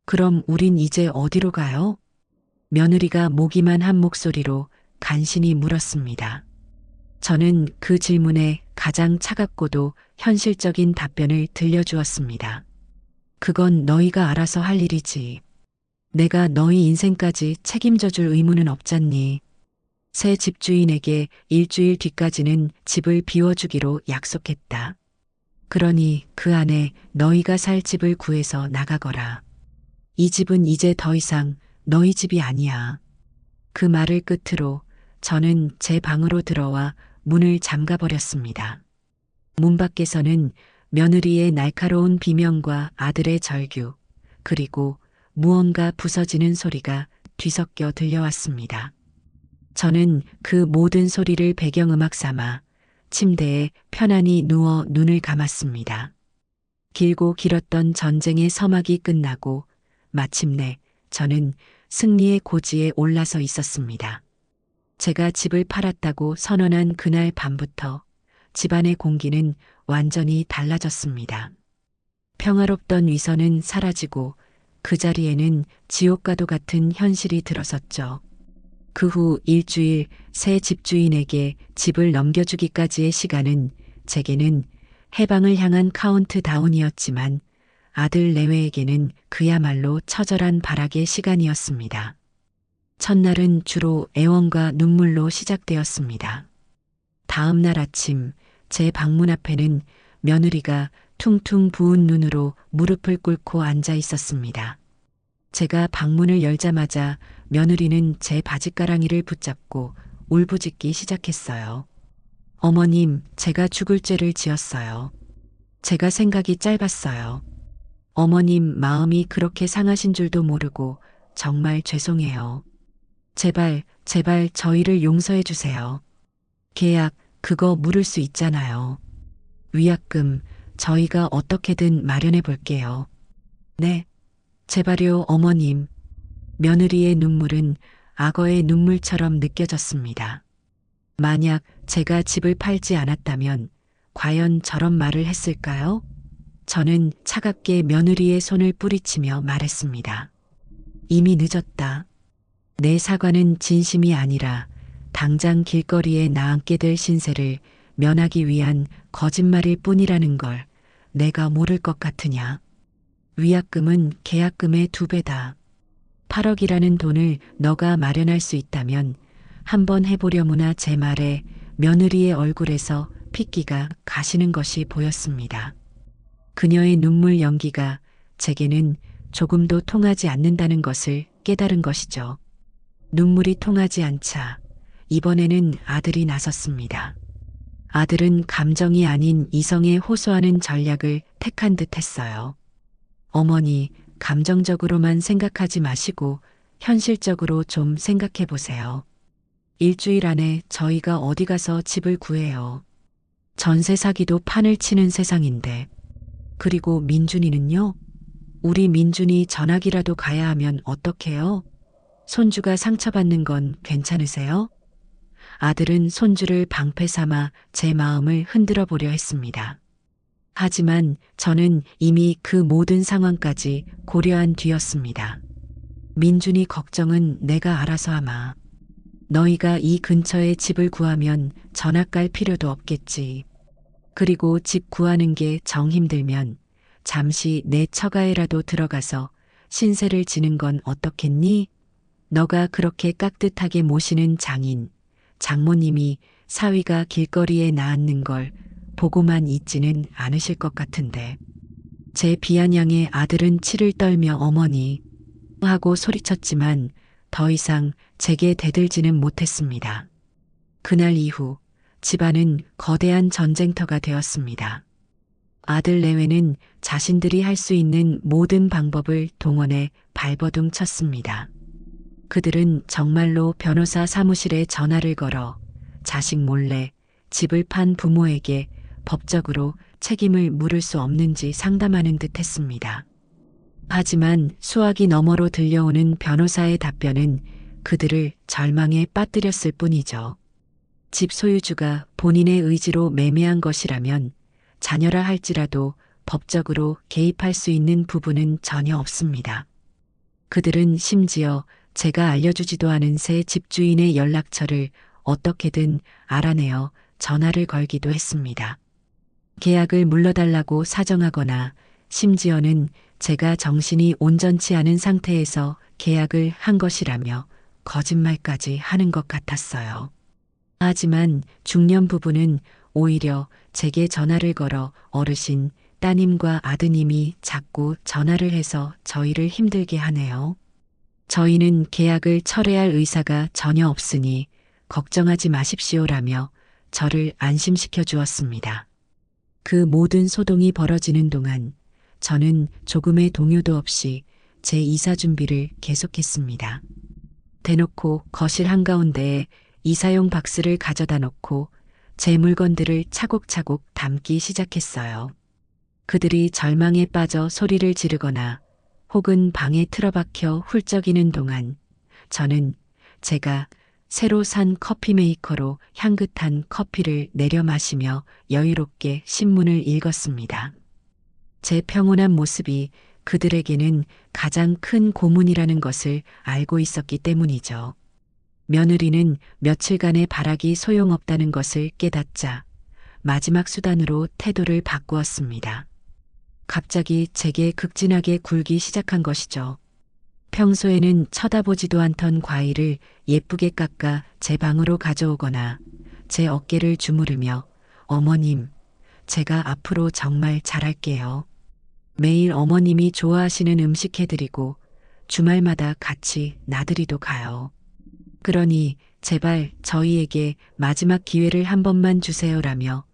그럼 우린 이제 어디로 가요? 며느리가 모기만 한 목소리로 간신히 물었습니다. 저는 그 질문에 가장 차갑고도 현실적인 답변을 들려주었습니다. 그건 너희가 알아서 할 일이지. 내가 너희 인생까지 책임져 줄 의무는 없잖니. 새 집주인에게 일주일 뒤까지는 집을 비워주기로 약속했다. 그러니 그 안에 너희가 살 집을 구해서 나가거라. 이 집은 이제 더 이상 너희 집이 아니야. 그 말을 끝으로 저는 제 방으로 들어와 문을 잠가버렸습니다. 문 밖에서는 며느리의 날카로운 비명과 아들의 절규, 그리고 무언가 부서지는 소리가 뒤섞여 들려왔습니다. 저는 그 모든 소리를 배경음악 삼아 침대에 편안히 누워 눈을 감았습니다. 길고 길었던 전쟁의 서막이 끝나고 마침내 저는 승리의 고지에 올라서 있었습니다. 제가 집을 팔았다고 선언한 그날 밤부터 집안의 공기는 완전히 달라졌습니다. 평화롭던 위선은 사라지고 그 자리에는 지옥과도 같은 현실이 들어섰죠. 그 후 일주일 새 집주인에게 집을 넘겨주기까지의 시간은 제게는 해방을 향한 카운트다운이었지만 아들 내외에게는 그야말로 처절한 발악의 시간이었습니다. 첫날은 주로 애원과 눈물로 시작되었습니다. 다음 날 아침 제 방문 앞에는 며느리가 퉁퉁 부은 눈으로 무릎을 꿇고 앉아 있었습니다. 제가 방문을 열자마자 며느리는 제 바짓가랑이를 붙잡고 울부짖기 시작했어요. 어머님, 제가 죽을 죄를 지었어요. 제가 생각이 짧았어요. 어머님 마음이 그렇게 상하신 줄도 모르고 정말 죄송해요. 제발, 제발 저희를 용서해 주세요. 계약, 그거 물을 수 있잖아요. 위약금, 저희가 어떻게든 마련해 볼게요. 네, 제발요, 어머님. 며느리의 눈물은 악어의 눈물처럼 느껴졌습니다. 만약 제가 집을 팔지 않았다면 과연 저런 말을 했을까요? 저는 차갑게 며느리의 손을 뿌리치며 말했습니다. 이미 늦었다. 내 사과는 진심이 아니라 당장 길거리에 나앉게 될 신세를 면하기 위한 거짓말일 뿐이라는 걸 내가 모를 것 같으냐. 위약금은 계약금의 2배다. 8억이라는 돈을 너가 마련할 수 있다면 한번 해보려무나 제 말에 며느리의 얼굴에서 핏기가 가시는 것이 보였습니다. 그녀의 눈물 연기가 제게는 조금도 통하지 않는다는 것을 깨달은 것이죠. 눈물이 통하지 않자 이번에는 아들이 나섰습니다. 아들은 감정이 아닌 이성에 호소하는 전략을 택한 듯 했어요. 어머니, 감정적으로만 생각하지 마시고 현실적으로 좀 생각해 보세요. 일주일 안에 저희가 어디 가서 집을 구해요. 전세 사기도 판을 치는 세상인데. 그리고 민준이는요? 우리 민준이 전학이라도 가야 하면 어떡해요? 손주가 상처받는 건 괜찮으세요? 아들은 손주를 방패 삼아 제 마음을 흔들어 보려 했습니다. 하지만 저는 이미 그 모든 상황까지 고려한 뒤였습니다. 민준이 걱정은 내가 알아서 하마. 너희가 이 근처에 집을 구하면 전학 갈 필요도 없겠지. 그리고 집 구하는 게 정 힘들면 잠시 내 처가에라도 들어가서 신세를 지는 건 어떻겠니? 너가 그렇게 깍듯하게 모시는 장인, 장모님이 사위가 길거리에 나앉는 걸 보고만 있지는 않으실 것 같은데. 제 비아냥의 아들은 치를 떨며 어머니 하고 소리쳤지만 더 이상 제게 대들지는 못했습니다. 그날 이후 집안은 거대한 전쟁터가 되었습니다. 아들 내외는 자신들이 할 수 있는 모든 방법을 동원해 발버둥 쳤습니다. 그들은 정말로 변호사 사무실에 전화를 걸어 자식 몰래 집을 판 부모에게 법적으로 책임을 물을 수 없는지 상담하는 듯 했습니다. 하지만 수화기 너머로 들려오는 변호사의 답변은 그들을 절망에 빠뜨렸을 뿐이죠. 집 소유주가 본인의 의지로 매매한 것이라면 자녀라 할지라도 법적으로 개입할 수 있는 부분은 전혀 없습니다. 그들은 심지어 제가 알려주지도 않은 새 집주인의 연락처를 어떻게든 알아내어 전화를 걸기도 했습니다. 계약을 물러달라고 사정하거나 심지어는 제가 정신이 온전치 않은 상태에서 계약을 한 것이라며 거짓말까지 하는 것 같았어요. 하지만 중년 부부는 오히려 제게 전화를 걸어 어르신, 따님과 아드님이 자꾸 전화를 해서 저희를 힘들게 하네요. 저희는 계약을 철회할 의사가 전혀 없으니 걱정하지 마십시오라며 저를 안심시켜 주었습니다. 그 모든 소동이 벌어지는 동안 저는 조금의 동요도 없이 제 이사 준비를 계속했습니다. 대놓고 거실 한가운데에 이사용 박스를 가져다 놓고 제 물건들을 차곡차곡 담기 시작했어요. 그들이 절망에 빠져 소리를 지르거나 혹은 방에 틀어박혀 훌쩍이는 동안 저는 제가 새로 산 커피 메이커로 향긋한 커피를 내려 마시며 여유롭게 신문을 읽었습니다. 제 평온한 모습이 그들에게는 가장 큰 고문이라는 것을 알고 있었기 때문이죠. 며느리는 며칠간의 발악이 소용없다는 것을 깨닫자 마지막 수단으로 태도를 바꾸었습니다. 갑자기 제게 극진하게 굴기 시작한 것이죠. 평소에는 쳐다보지도 않던 과일을 예쁘게 깎아 제 방으로 가져오거나 제 어깨를 주무르며 어머님, 제가 앞으로 정말 잘할게요. 매일 어머님이 좋아하시는 음식 해드리고 주말마다 같이 나들이도 가요. 그러니 제발 저희에게 마지막 기회를 한 번만 주세요라며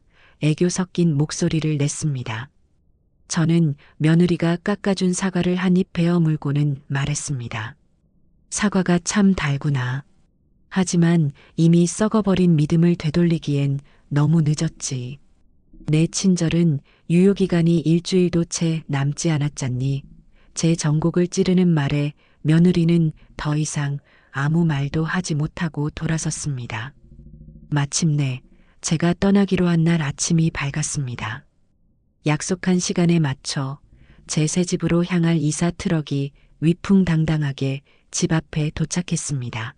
애교 섞인 목소리를 냈습니다. 저는 며느리가 깎아준 사과를 한 입 베어 물고는 말했습니다. 사과가 참 달구나. 하지만 이미 썩어버린 믿음을 되돌리기엔 너무 늦었지. 내 친절은 유효기간이 일주일도 채 남지 않았잖니. 제 전곡을 찌르는 말에 며느리는 더 이상 아무 말도 하지 못하고 돌아섰습니다. 마침내 제가 떠나기로 한 날 아침이 밝았습니다. 약속한 시간에 맞춰 제 새 집으로 향할 이사 트럭이 위풍당당하게 집 앞에 도착했습니다.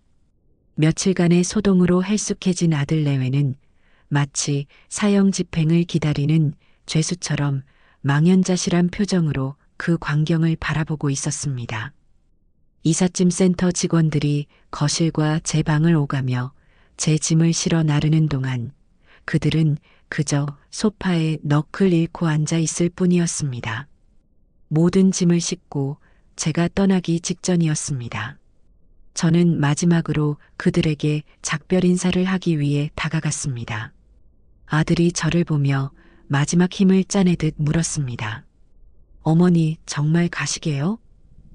며칠간의 소동으로 헬쑥해진 아들 내외는 마치 사형 집행을 기다리는 죄수처럼 망연자실한 표정으로 그 광경을 바라보고 있었습니다. 이삿짐 센터 직원들이 거실과 제 방을 오가며 제 짐을 실어 나르는 동안 그들은 그저 소파에 넋을 잃고 앉아 있을 뿐이었습니다. 모든 짐을 싣고 제가 떠나기 직전이었습니다. 저는 마지막으로 그들에게 작별 인사를 하기 위해 다가갔습니다. 아들이 저를 보며 마지막 힘을 짜내듯 물었습니다. 어머니 정말 가시게요?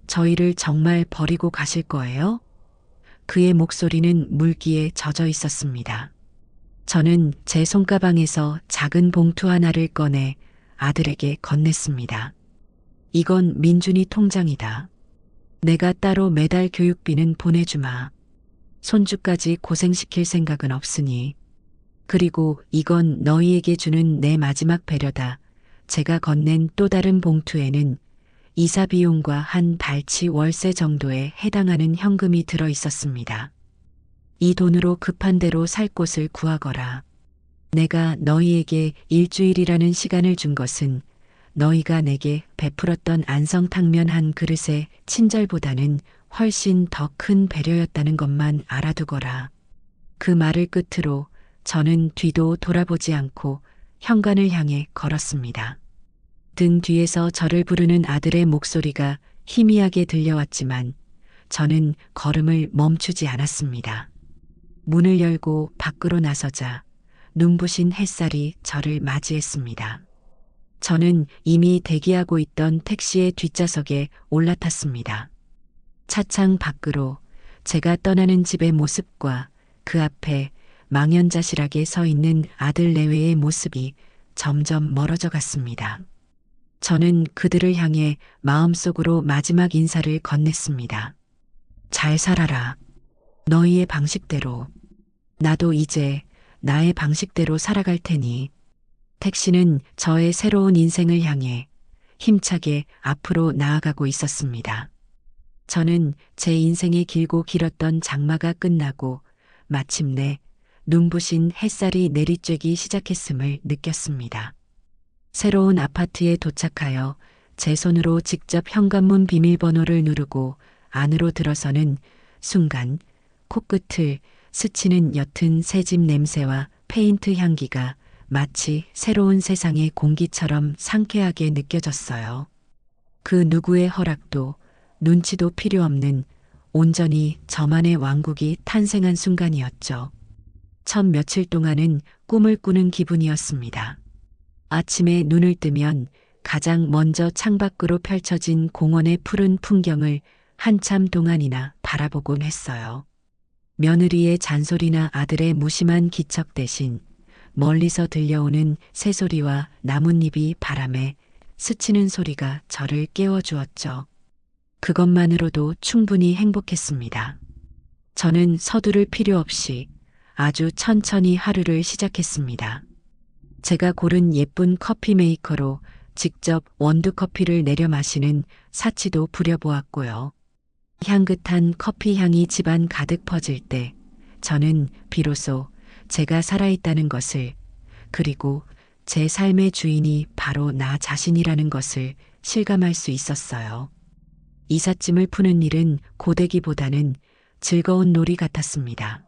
저희를 정말 버리고 가실 거예요? 그의 목소리는 물기에 젖어 있었습니다. 저는 제 손가방에서 작은 봉투 하나를 꺼내 아들에게 건넸습니다. 이건 민준이 통장이다. 내가 따로 매달 교육비는 보내주마. 손주까지 고생시킬 생각은 없으니. 그리고 이건 너희에게 주는 내 마지막 배려다. 제가 건넨 또 다른 봉투에는 이사 비용과 한 달치 월세 정도에 해당하는 현금이 들어 있었습니다. 이 돈으로 급한 대로 살 곳을 구하거라. 내가 너희에게 일주일이라는 시간을 준 것은 너희가 내게 베풀었던 안성탕면 한 그릇의 친절보다는 훨씬 더 큰 배려였다는 것만 알아두거라. 그 말을 끝으로 저는 뒤도 돌아보지 않고 현관을 향해 걸었습니다. 등 뒤에서 저를 부르는 아들의 목소리가 희미하게 들려왔지만 저는 걸음을 멈추지 않았습니다. 문을 열고 밖으로 나서자 눈부신 햇살이 저를 맞이했습니다. 저는 이미 대기하고 있던 택시의 뒷좌석에 올라탔습니다. 차창 밖으로 제가 떠나는 집의 모습과 그 앞에 망연자실하게 서 있는 아들 내외의 모습이 점점 멀어져 갔습니다. 저는 그들을 향해 마음속으로 마지막 인사를 건넸습니다. 잘 살아라. 너희의 방식대로. 나도 이제 나의 방식대로 살아갈 테니. 택시는 저의 새로운 인생을 향해 힘차게 앞으로 나아가고 있었습니다. 저는 제 인생의 길고 길었던 장마가 끝나고 마침내 눈부신 햇살이 내리쬐기 시작했음을 느꼈습니다. 새로운 아파트에 도착하여 제 손으로 직접 현관문 비밀번호를 누르고 안으로 들어서는 순간 코끝을 스치는 옅은 새집 냄새와 페인트 향기가 마치 새로운 세상의 공기처럼 상쾌하게 느껴졌어요. 그 누구의 허락도 눈치도 필요 없는 온전히 저만의 왕국이 탄생한 순간이었죠. 첫 며칠 동안은 꿈을 꾸는 기분이었습니다. 아침에 눈을 뜨면 가장 먼저 창밖으로 펼쳐진 공원의 푸른 풍경을 한참 동안이나 바라보곤 했어요. 며느리의 잔소리나 아들의 무심한 기척 대신 멀리서 들려오는 새소리와 나뭇잎이 바람에 스치는 소리가 저를 깨워주었죠. 그것만으로도 충분히 행복했습니다. 저는 서두를 필요 없이 아주 천천히 하루를 시작했습니다. 제가 고른 예쁜 커피 메이커로 직접 원두커피를 내려 마시는 사치도 부려보았고요. 향긋한 커피 향이 집안 가득 퍼질 때 저는 비로소 제가 살아있다는 것을, 그리고 제 삶의 주인이 바로 나 자신이라는 것을 실감할 수 있었어요. 이삿짐을 푸는 일은 고되기보다는 즐거운 놀이 같았습니다.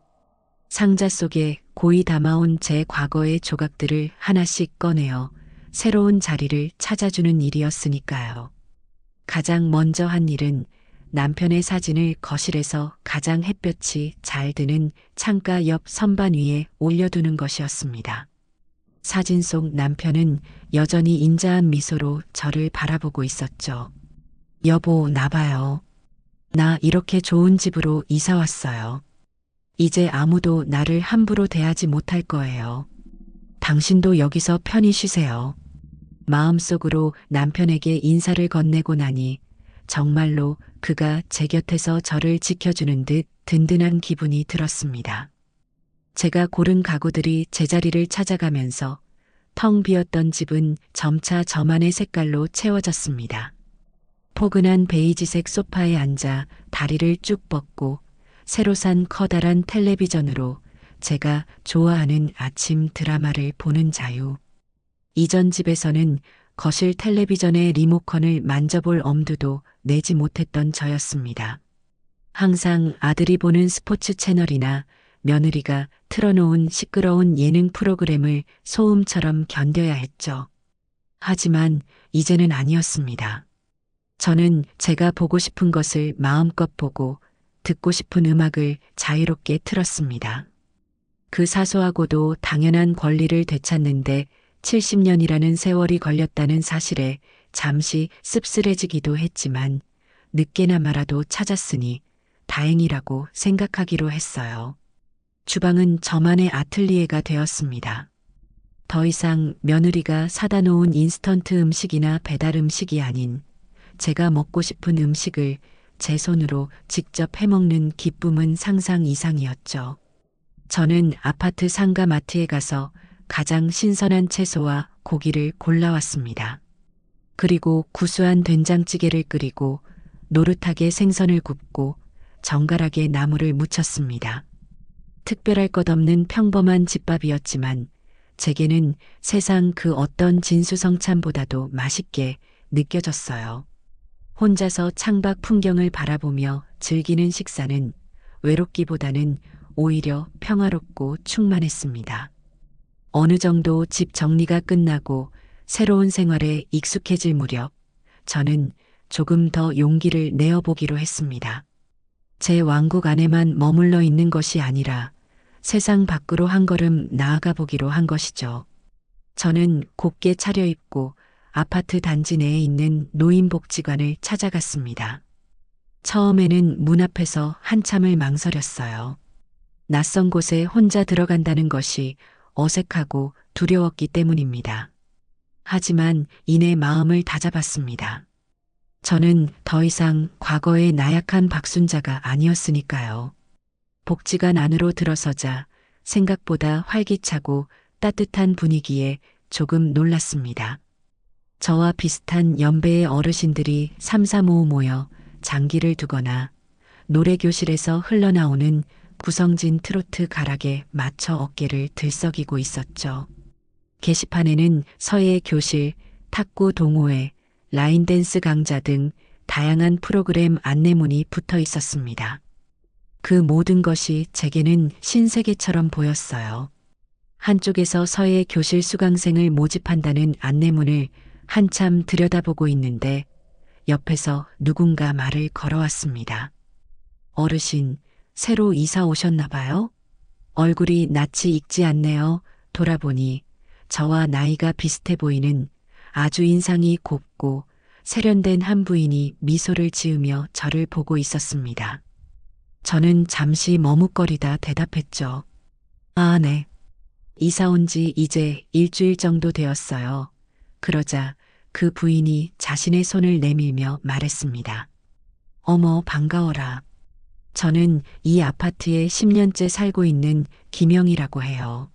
상자 속에 고이 담아온 제 과거의 조각들을 하나씩 꺼내어 새로운 자리를 찾아주는 일이었으니까요. 가장 먼저 한 일은 남편의 사진을 거실에서 가장 햇볕이 잘 드는 창가 옆 선반 위에 올려두는 것이었습니다. 사진 속 남편은 여전히 인자한 미소로 저를 바라보고 있었죠. 여보, 나봐요. 나 이렇게 좋은 집으로 이사 왔어요. 이제 아무도 나를 함부로 대하지 못할 거예요. 당신도 여기서 편히 쉬세요. 마음속으로 남편에게 인사를 건네고 나니 정말로 그가 제 곁에서 저를 지켜주는 듯 든든한 기분이 들었습니다. 제가 고른 가구들이 제자리를 찾아가면서 텅 비었던 집은 점차 저만의 색깔로 채워졌습니다. 포근한 베이지색 소파에 앉아 다리를 쭉 뻗고 새로 산 커다란 텔레비전으로 제가 좋아하는 아침 드라마를 보는 자유. 이전 집에서는 거실 텔레비전의 리모컨을 만져볼 엄두도 내지 못했던 저였습니다. 항상 아들이 보는 스포츠 채널이나 며느리가 틀어놓은 시끄러운 예능 프로그램을 소음처럼 견뎌야 했죠. 하지만 이제는 아니었습니다. 저는 제가 보고 싶은 것을 마음껏 보고 듣고 싶은 음악을 자유롭게 틀었습니다. 그 사소하고도 당연한 권리를 되찾는데 70년이라는 세월이 걸렸다는 사실에 잠시 씁쓸해지기도 했지만 늦게나마라도 찾았으니 다행이라고 생각하기로 했어요. 주방은 저만의 아틀리에가 되었습니다. 더 이상 며느리가 사다 놓은 인스턴트 음식이나 배달 음식이 아닌 제가 먹고 싶은 음식을 제 손으로 직접 해먹는 기쁨은 상상 이상이었죠. 저는 아파트 상가 마트에 가서 가장 신선한 채소와 고기를 골라왔습니다. 그리고 구수한 된장찌개를 끓이고 노릇하게 생선을 굽고 정갈하게 나물을 무쳤습니다. 특별할 것 없는 평범한 집밥이었지만 제게는 세상 그 어떤 진수성찬보다도 맛있게 느껴졌어요. 혼자서 창밖 풍경을 바라보며 즐기는 식사는 외롭기보다는 오히려 평화롭고 충만했습니다. 어느 정도 집 정리가 끝나고 새로운 생활에 익숙해질 무렵 저는 조금 더 용기를 내어보기로 했습니다. 제 왕국 안에만 머물러 있는 것이 아니라 세상 밖으로 한 걸음 나아가 보기로 한 것이죠. 저는 곱게 차려입고 아파트 단지 내에 있는 노인복지관을 찾아갔습니다. 처음에는 문 앞에서 한참을 망설였어요. 낯선 곳에 혼자 들어간다는 것이 어색하고 두려웠기 때문입니다. 하지만 이내 마음을 다잡았습니다. 저는 더 이상 과거의 나약한 박순자가 아니었으니까요. 복지관 안으로 들어서자 생각보다 활기차고 따뜻한 분위기에 조금 놀랐습니다. 저와 비슷한 연배의 어르신들이 삼삼오오 모여 장기를 두거나 노래교실에서 흘러나오는 구성진 트로트 가락에 맞춰 어깨를 들썩이고 있었죠. 게시판에는 서예 교실, 탁구 동호회, 라인댄스 강좌 등 다양한 프로그램 안내문이 붙어 있었습니다. 그 모든 것이 제게는 신세계처럼 보였어요. 한쪽에서 서예 교실 수강생을 모집한다는 안내문을 한참 들여다보고 있는데 옆에서 누군가 말을 걸어왔습니다. 어르신, 새로 이사 오셨나 봐요? 얼굴이 낯이 익지 않네요. 돌아보니 저와 나이가 비슷해 보이는 아주 인상이 곱고 세련된 한 부인이 미소를 지으며 저를 보고 있었습니다. 저는 잠시 머뭇거리다 대답했죠. 아, 네. 이사 온 지 이제 일주일 정도 되었어요. 그러자 그 부인이 자신의 손을 내밀며 말했습니다. 어머, 반가워라. 저는 이 아파트에 10년째 살고 있는 김영이라고 해요.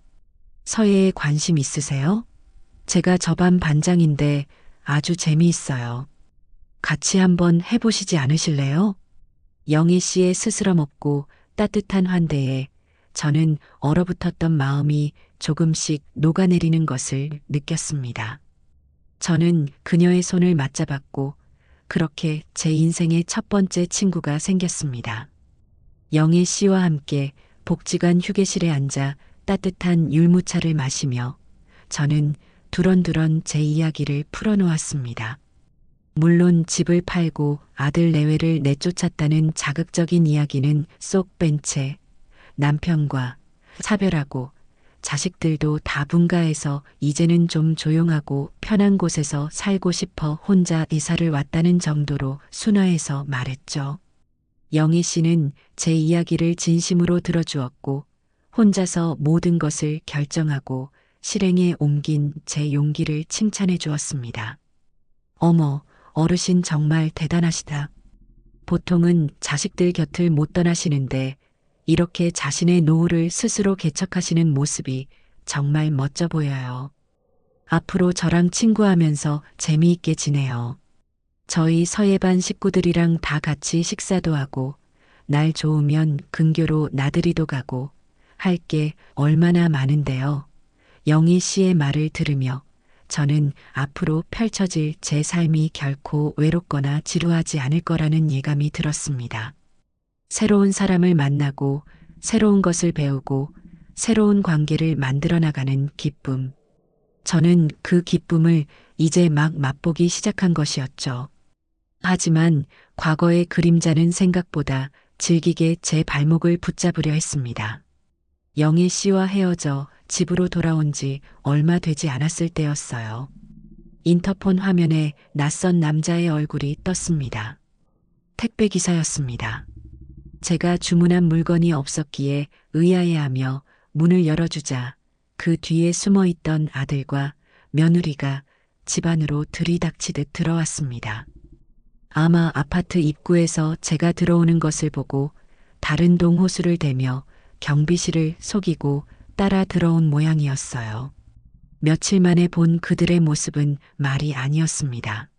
서예에 관심 있으세요? 제가 저반 반장인데 아주 재미있어요. 같이 한번 해보시지 않으실래요? 영희 씨의 스스럼없고 따뜻한 환대에 저는 얼어붙었던 마음이 조금씩 녹아내리는 것을 느꼈습니다. 저는 그녀의 손을 맞잡았고 그렇게 제 인생의 첫 번째 친구가 생겼습니다. 영희 씨와 함께 복지관 휴게실에 앉아 따뜻한 율무차를 마시며 저는 두런두런 제 이야기를 풀어놓았습니다. 물론 집을 팔고 아들 내외를 내쫓았다는 자극적인 이야기는 쏙 뺀 채 남편과 차별하고 자식들도 다 분가해서 이제는 좀 조용하고 편한 곳에서 살고 싶어 혼자 이사를 왔다는 정도로 순화해서 말했죠. 영희 씨는 제 이야기를 진심으로 들어주었고 혼자서 모든 것을 결정하고 실행에 옮긴 제 용기를 칭찬해 주었습니다. 어머, 어르신 정말 대단하시다. 보통은 자식들 곁을 못 떠나시는데 이렇게 자신의 노후를 스스로 개척하시는 모습이 정말 멋져 보여요. 앞으로 저랑 친구하면서 재미있게 지내요. 저희 서예반 식구들이랑 다 같이 식사도 하고 날 좋으면 근교로 나들이도 가고 할 게 얼마나 많은데요. 영희 씨의 말을 들으며 저는 앞으로 펼쳐질 제 삶이 결코 외롭거나 지루하지 않을 거라는 예감이 들었습니다. 새로운 사람을 만나고 새로운 것을 배우고 새로운 관계를 만들어 나가는 기쁨. 저는 그 기쁨을 이제 막 맛보기 시작한 것이었죠. 하지만 과거의 그림자는 생각보다 질기게 제 발목을 붙잡으려 했습니다. 영희 씨와 헤어져 집으로 돌아온 지 얼마 되지 않았을 때였어요. 인터폰 화면에 낯선 남자의 얼굴이 떴습니다. 택배 기사였습니다. 제가 주문한 물건이 없었기에 의아해하며 문을 열어주자 그 뒤에 숨어있던 아들과 며느리가 집 안으로 들이닥치듯 들어왔습니다. 아마 아파트 입구에서 제가 들어오는 것을 보고 다른 동 호수를 대며 경비실을 속이고 따라 들어온 모양이었어요. 며칠 만에 본 그들의 모습은 말이 아니었습니다.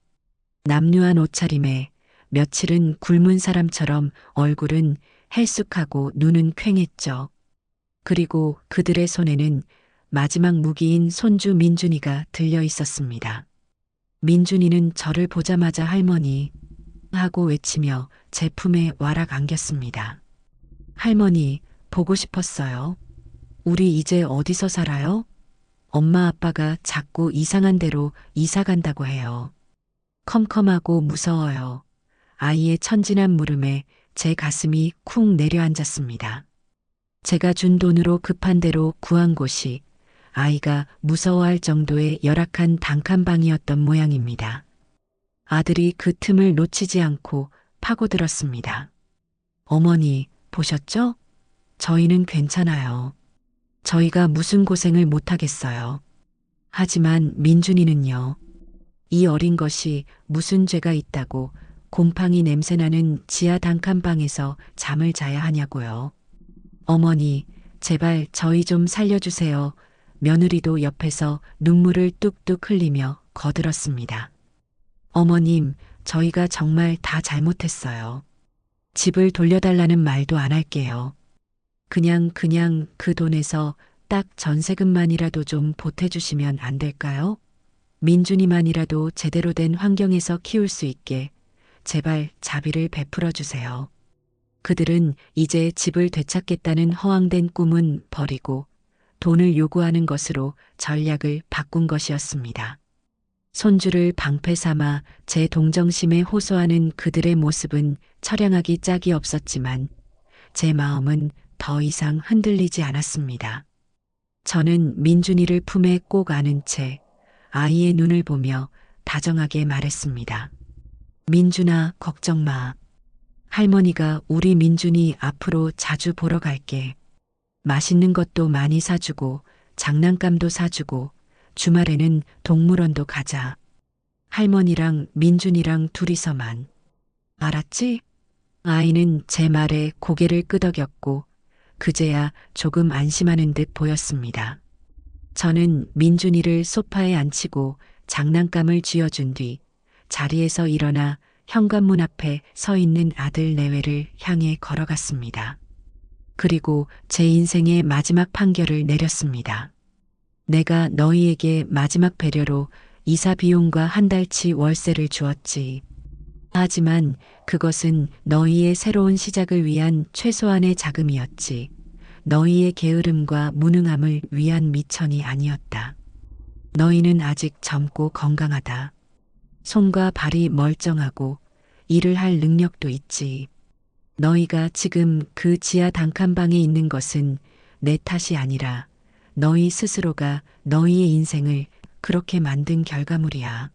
남루한 옷차림에 며칠은 굶은 사람처럼 얼굴은 헬쑥하고 눈은 퀭했죠. 그리고 그들의 손에는 마지막 무기인 손주 민준이가 들려 있었습니다. 민준이는 저를 보자마자 할머니 하고 외치며 제 품에 와락 안겼습니다. 할머니, 보고 싶었어요. 우리 이제 어디서 살아요? 엄마 아빠가 자꾸 이상한 데로 이사 간다고 해요. 컴컴하고 무서워요. 아이의 천진한 물음에 제 가슴이 쿵 내려앉았습니다. 제가 준 돈으로 급한 대로 구한 곳이 아이가 무서워할 정도의 열악한 단칸방이었던 모양입니다. 아들이 그 틈을 놓치지 않고 파고들었습니다. 어머니, 보셨죠? 저희는 괜찮아요. 저희가 무슨 고생을 못하겠어요. 하지만 민준이는요. 이 어린 것이 무슨 죄가 있다고 곰팡이 냄새나는 지하 단칸방에서 잠을 자야 하냐고요. 어머니, 제발 저희 좀 살려주세요. 며느리도 옆에서 눈물을 뚝뚝 흘리며 거들었습니다. 어머님, 저희가 정말 다 잘못했어요. 집을 돌려달라는 말도 안 할게요. 그냥 그 돈에서 딱 전세금만이라도 좀 보태주시면 안 될까요? 민준이만이라도 제대로 된 환경에서 키울 수 있게 제발 자비를 베풀어 주세요. 그들은 이제 집을 되찾겠다는 허황된 꿈은 버리고 돈을 요구하는 것으로 전략을 바꾼 것이었습니다. 손주를 방패 삼아 제 동정심에 호소하는 그들의 모습은 처량하기 짝이 없었지만 제 마음은 더 이상 흔들리지 않았습니다. 저는 민준이를 품에 꼭 안은 채 아이의 눈을 보며 다정하게 말했습니다. 민준아, 걱정 마. 할머니가 우리 민준이 앞으로 자주 보러 갈게. 맛있는 것도 많이 사주고 장난감도 사주고 주말에는 동물원도 가자. 할머니랑 민준이랑 둘이서만. 알았지? 아이는 제 말에 고개를 끄덕였고 그제야 조금 안심하는 듯 보였습니다. 저는 민준이를 소파에 앉히고 장난감을 쥐어준 뒤 자리에서 일어나 현관문 앞에 서 있는 아들 내외를 향해 걸어갔습니다. 그리고 제 인생의 마지막 판결을 내렸습니다. 내가 너희에게 마지막 배려로 이사 비용과 한 달치 월세를 주었지. 하지만 그것은 너희의 새로운 시작을 위한 최소한의 자금이었지. 너희의 게으름과 무능함을 위한 미천이 아니었다. 너희는 아직 젊고 건강하다. 손과 발이 멀쩡하고 일을 할 능력도 있지. 너희가 지금 그 지하 단칸방에 있는 것은 내 탓이 아니라 너희 스스로가 너희의 인생을 그렇게 만든 결과물이야.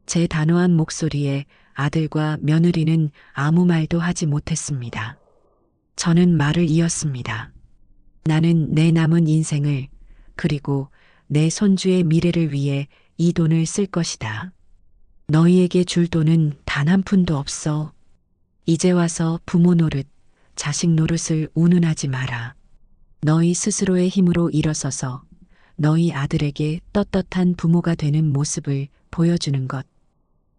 제 단호한 목소리에 아들과 며느리는 아무 말도 하지 못했습니다. 저는 말을 이었습니다. 나는 내 남은 인생을 그리고 내 손주의 미래를 위해 이 돈을 쓸 것이다. 너희에게 줄 돈은 단 한 푼도 없어. 이제 와서 부모 노릇, 자식 노릇을 운운하지 마라. 너희 스스로의 힘으로 일어서서 너희 아들에게 떳떳한 부모가 되는 모습을 보여주는 것.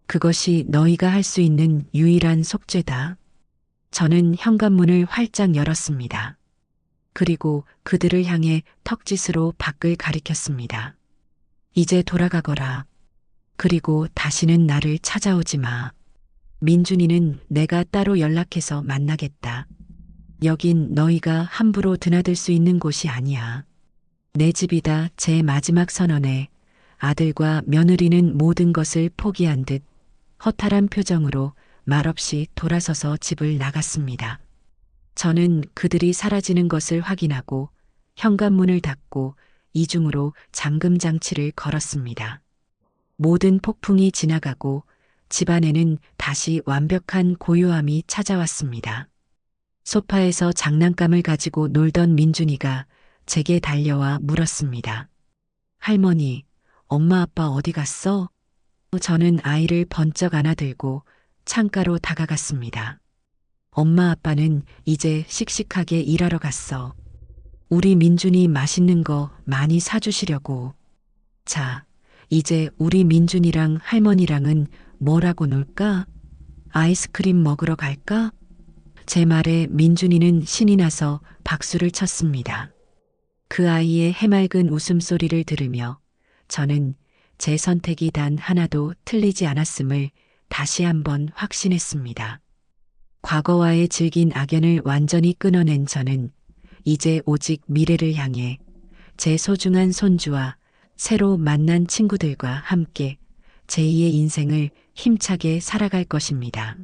그것이 너희가 할 수 있는 유일한 속죄다. 저는 현관문을 활짝 열었습니다. 그리고 그들을 향해 턱짓으로 밖을 가리켰습니다. 이제 돌아가거라. 그리고 다시는 나를 찾아오지 마. 민준이는 내가 따로 연락해서 만나겠다. 여긴 너희가 함부로 드나들 수 있는 곳이 아니야. 내 집이다. 제 마지막 선언에 아들과 며느리는 모든 것을 포기한 듯 허탈한 표정으로 말없이 돌아서서 집을 나갔습니다. 저는 그들이 사라지는 것을 확인하고 현관문을 닫고 이중으로 잠금 장치를 걸었습니다. 모든 폭풍이 지나가고 집안에는 다시 완벽한 고요함이 찾아왔습니다. 소파에서 장난감을 가지고 놀던 민준이가 제게 달려와 물었습니다. 할머니, 엄마 아빠 어디 갔어? 저는 아이를 번쩍 안아들고 창가로 다가갔습니다. 엄마 아빠는 이제 씩씩하게 일하러 갔어. 우리 민준이 맛있는 거 많이 사주시려고. 자, 이제 우리 민준이랑 할머니랑은 뭐라고 놀까? 아이스크림 먹으러 갈까? 제 말에 민준이는 신이 나서 박수를 쳤습니다. 그 아이의 해맑은 웃음소리를 들으며 저는 제 선택이 단 하나도 틀리지 않았음을 다시 한번 확신했습니다. 과거와의 질긴 악연을 완전히 끊어낸 저는 이제 오직 미래를 향해 제 소중한 손주와 새로 만난 친구들과 함께 제2의 인생을 힘차게 살아갈 것입니다.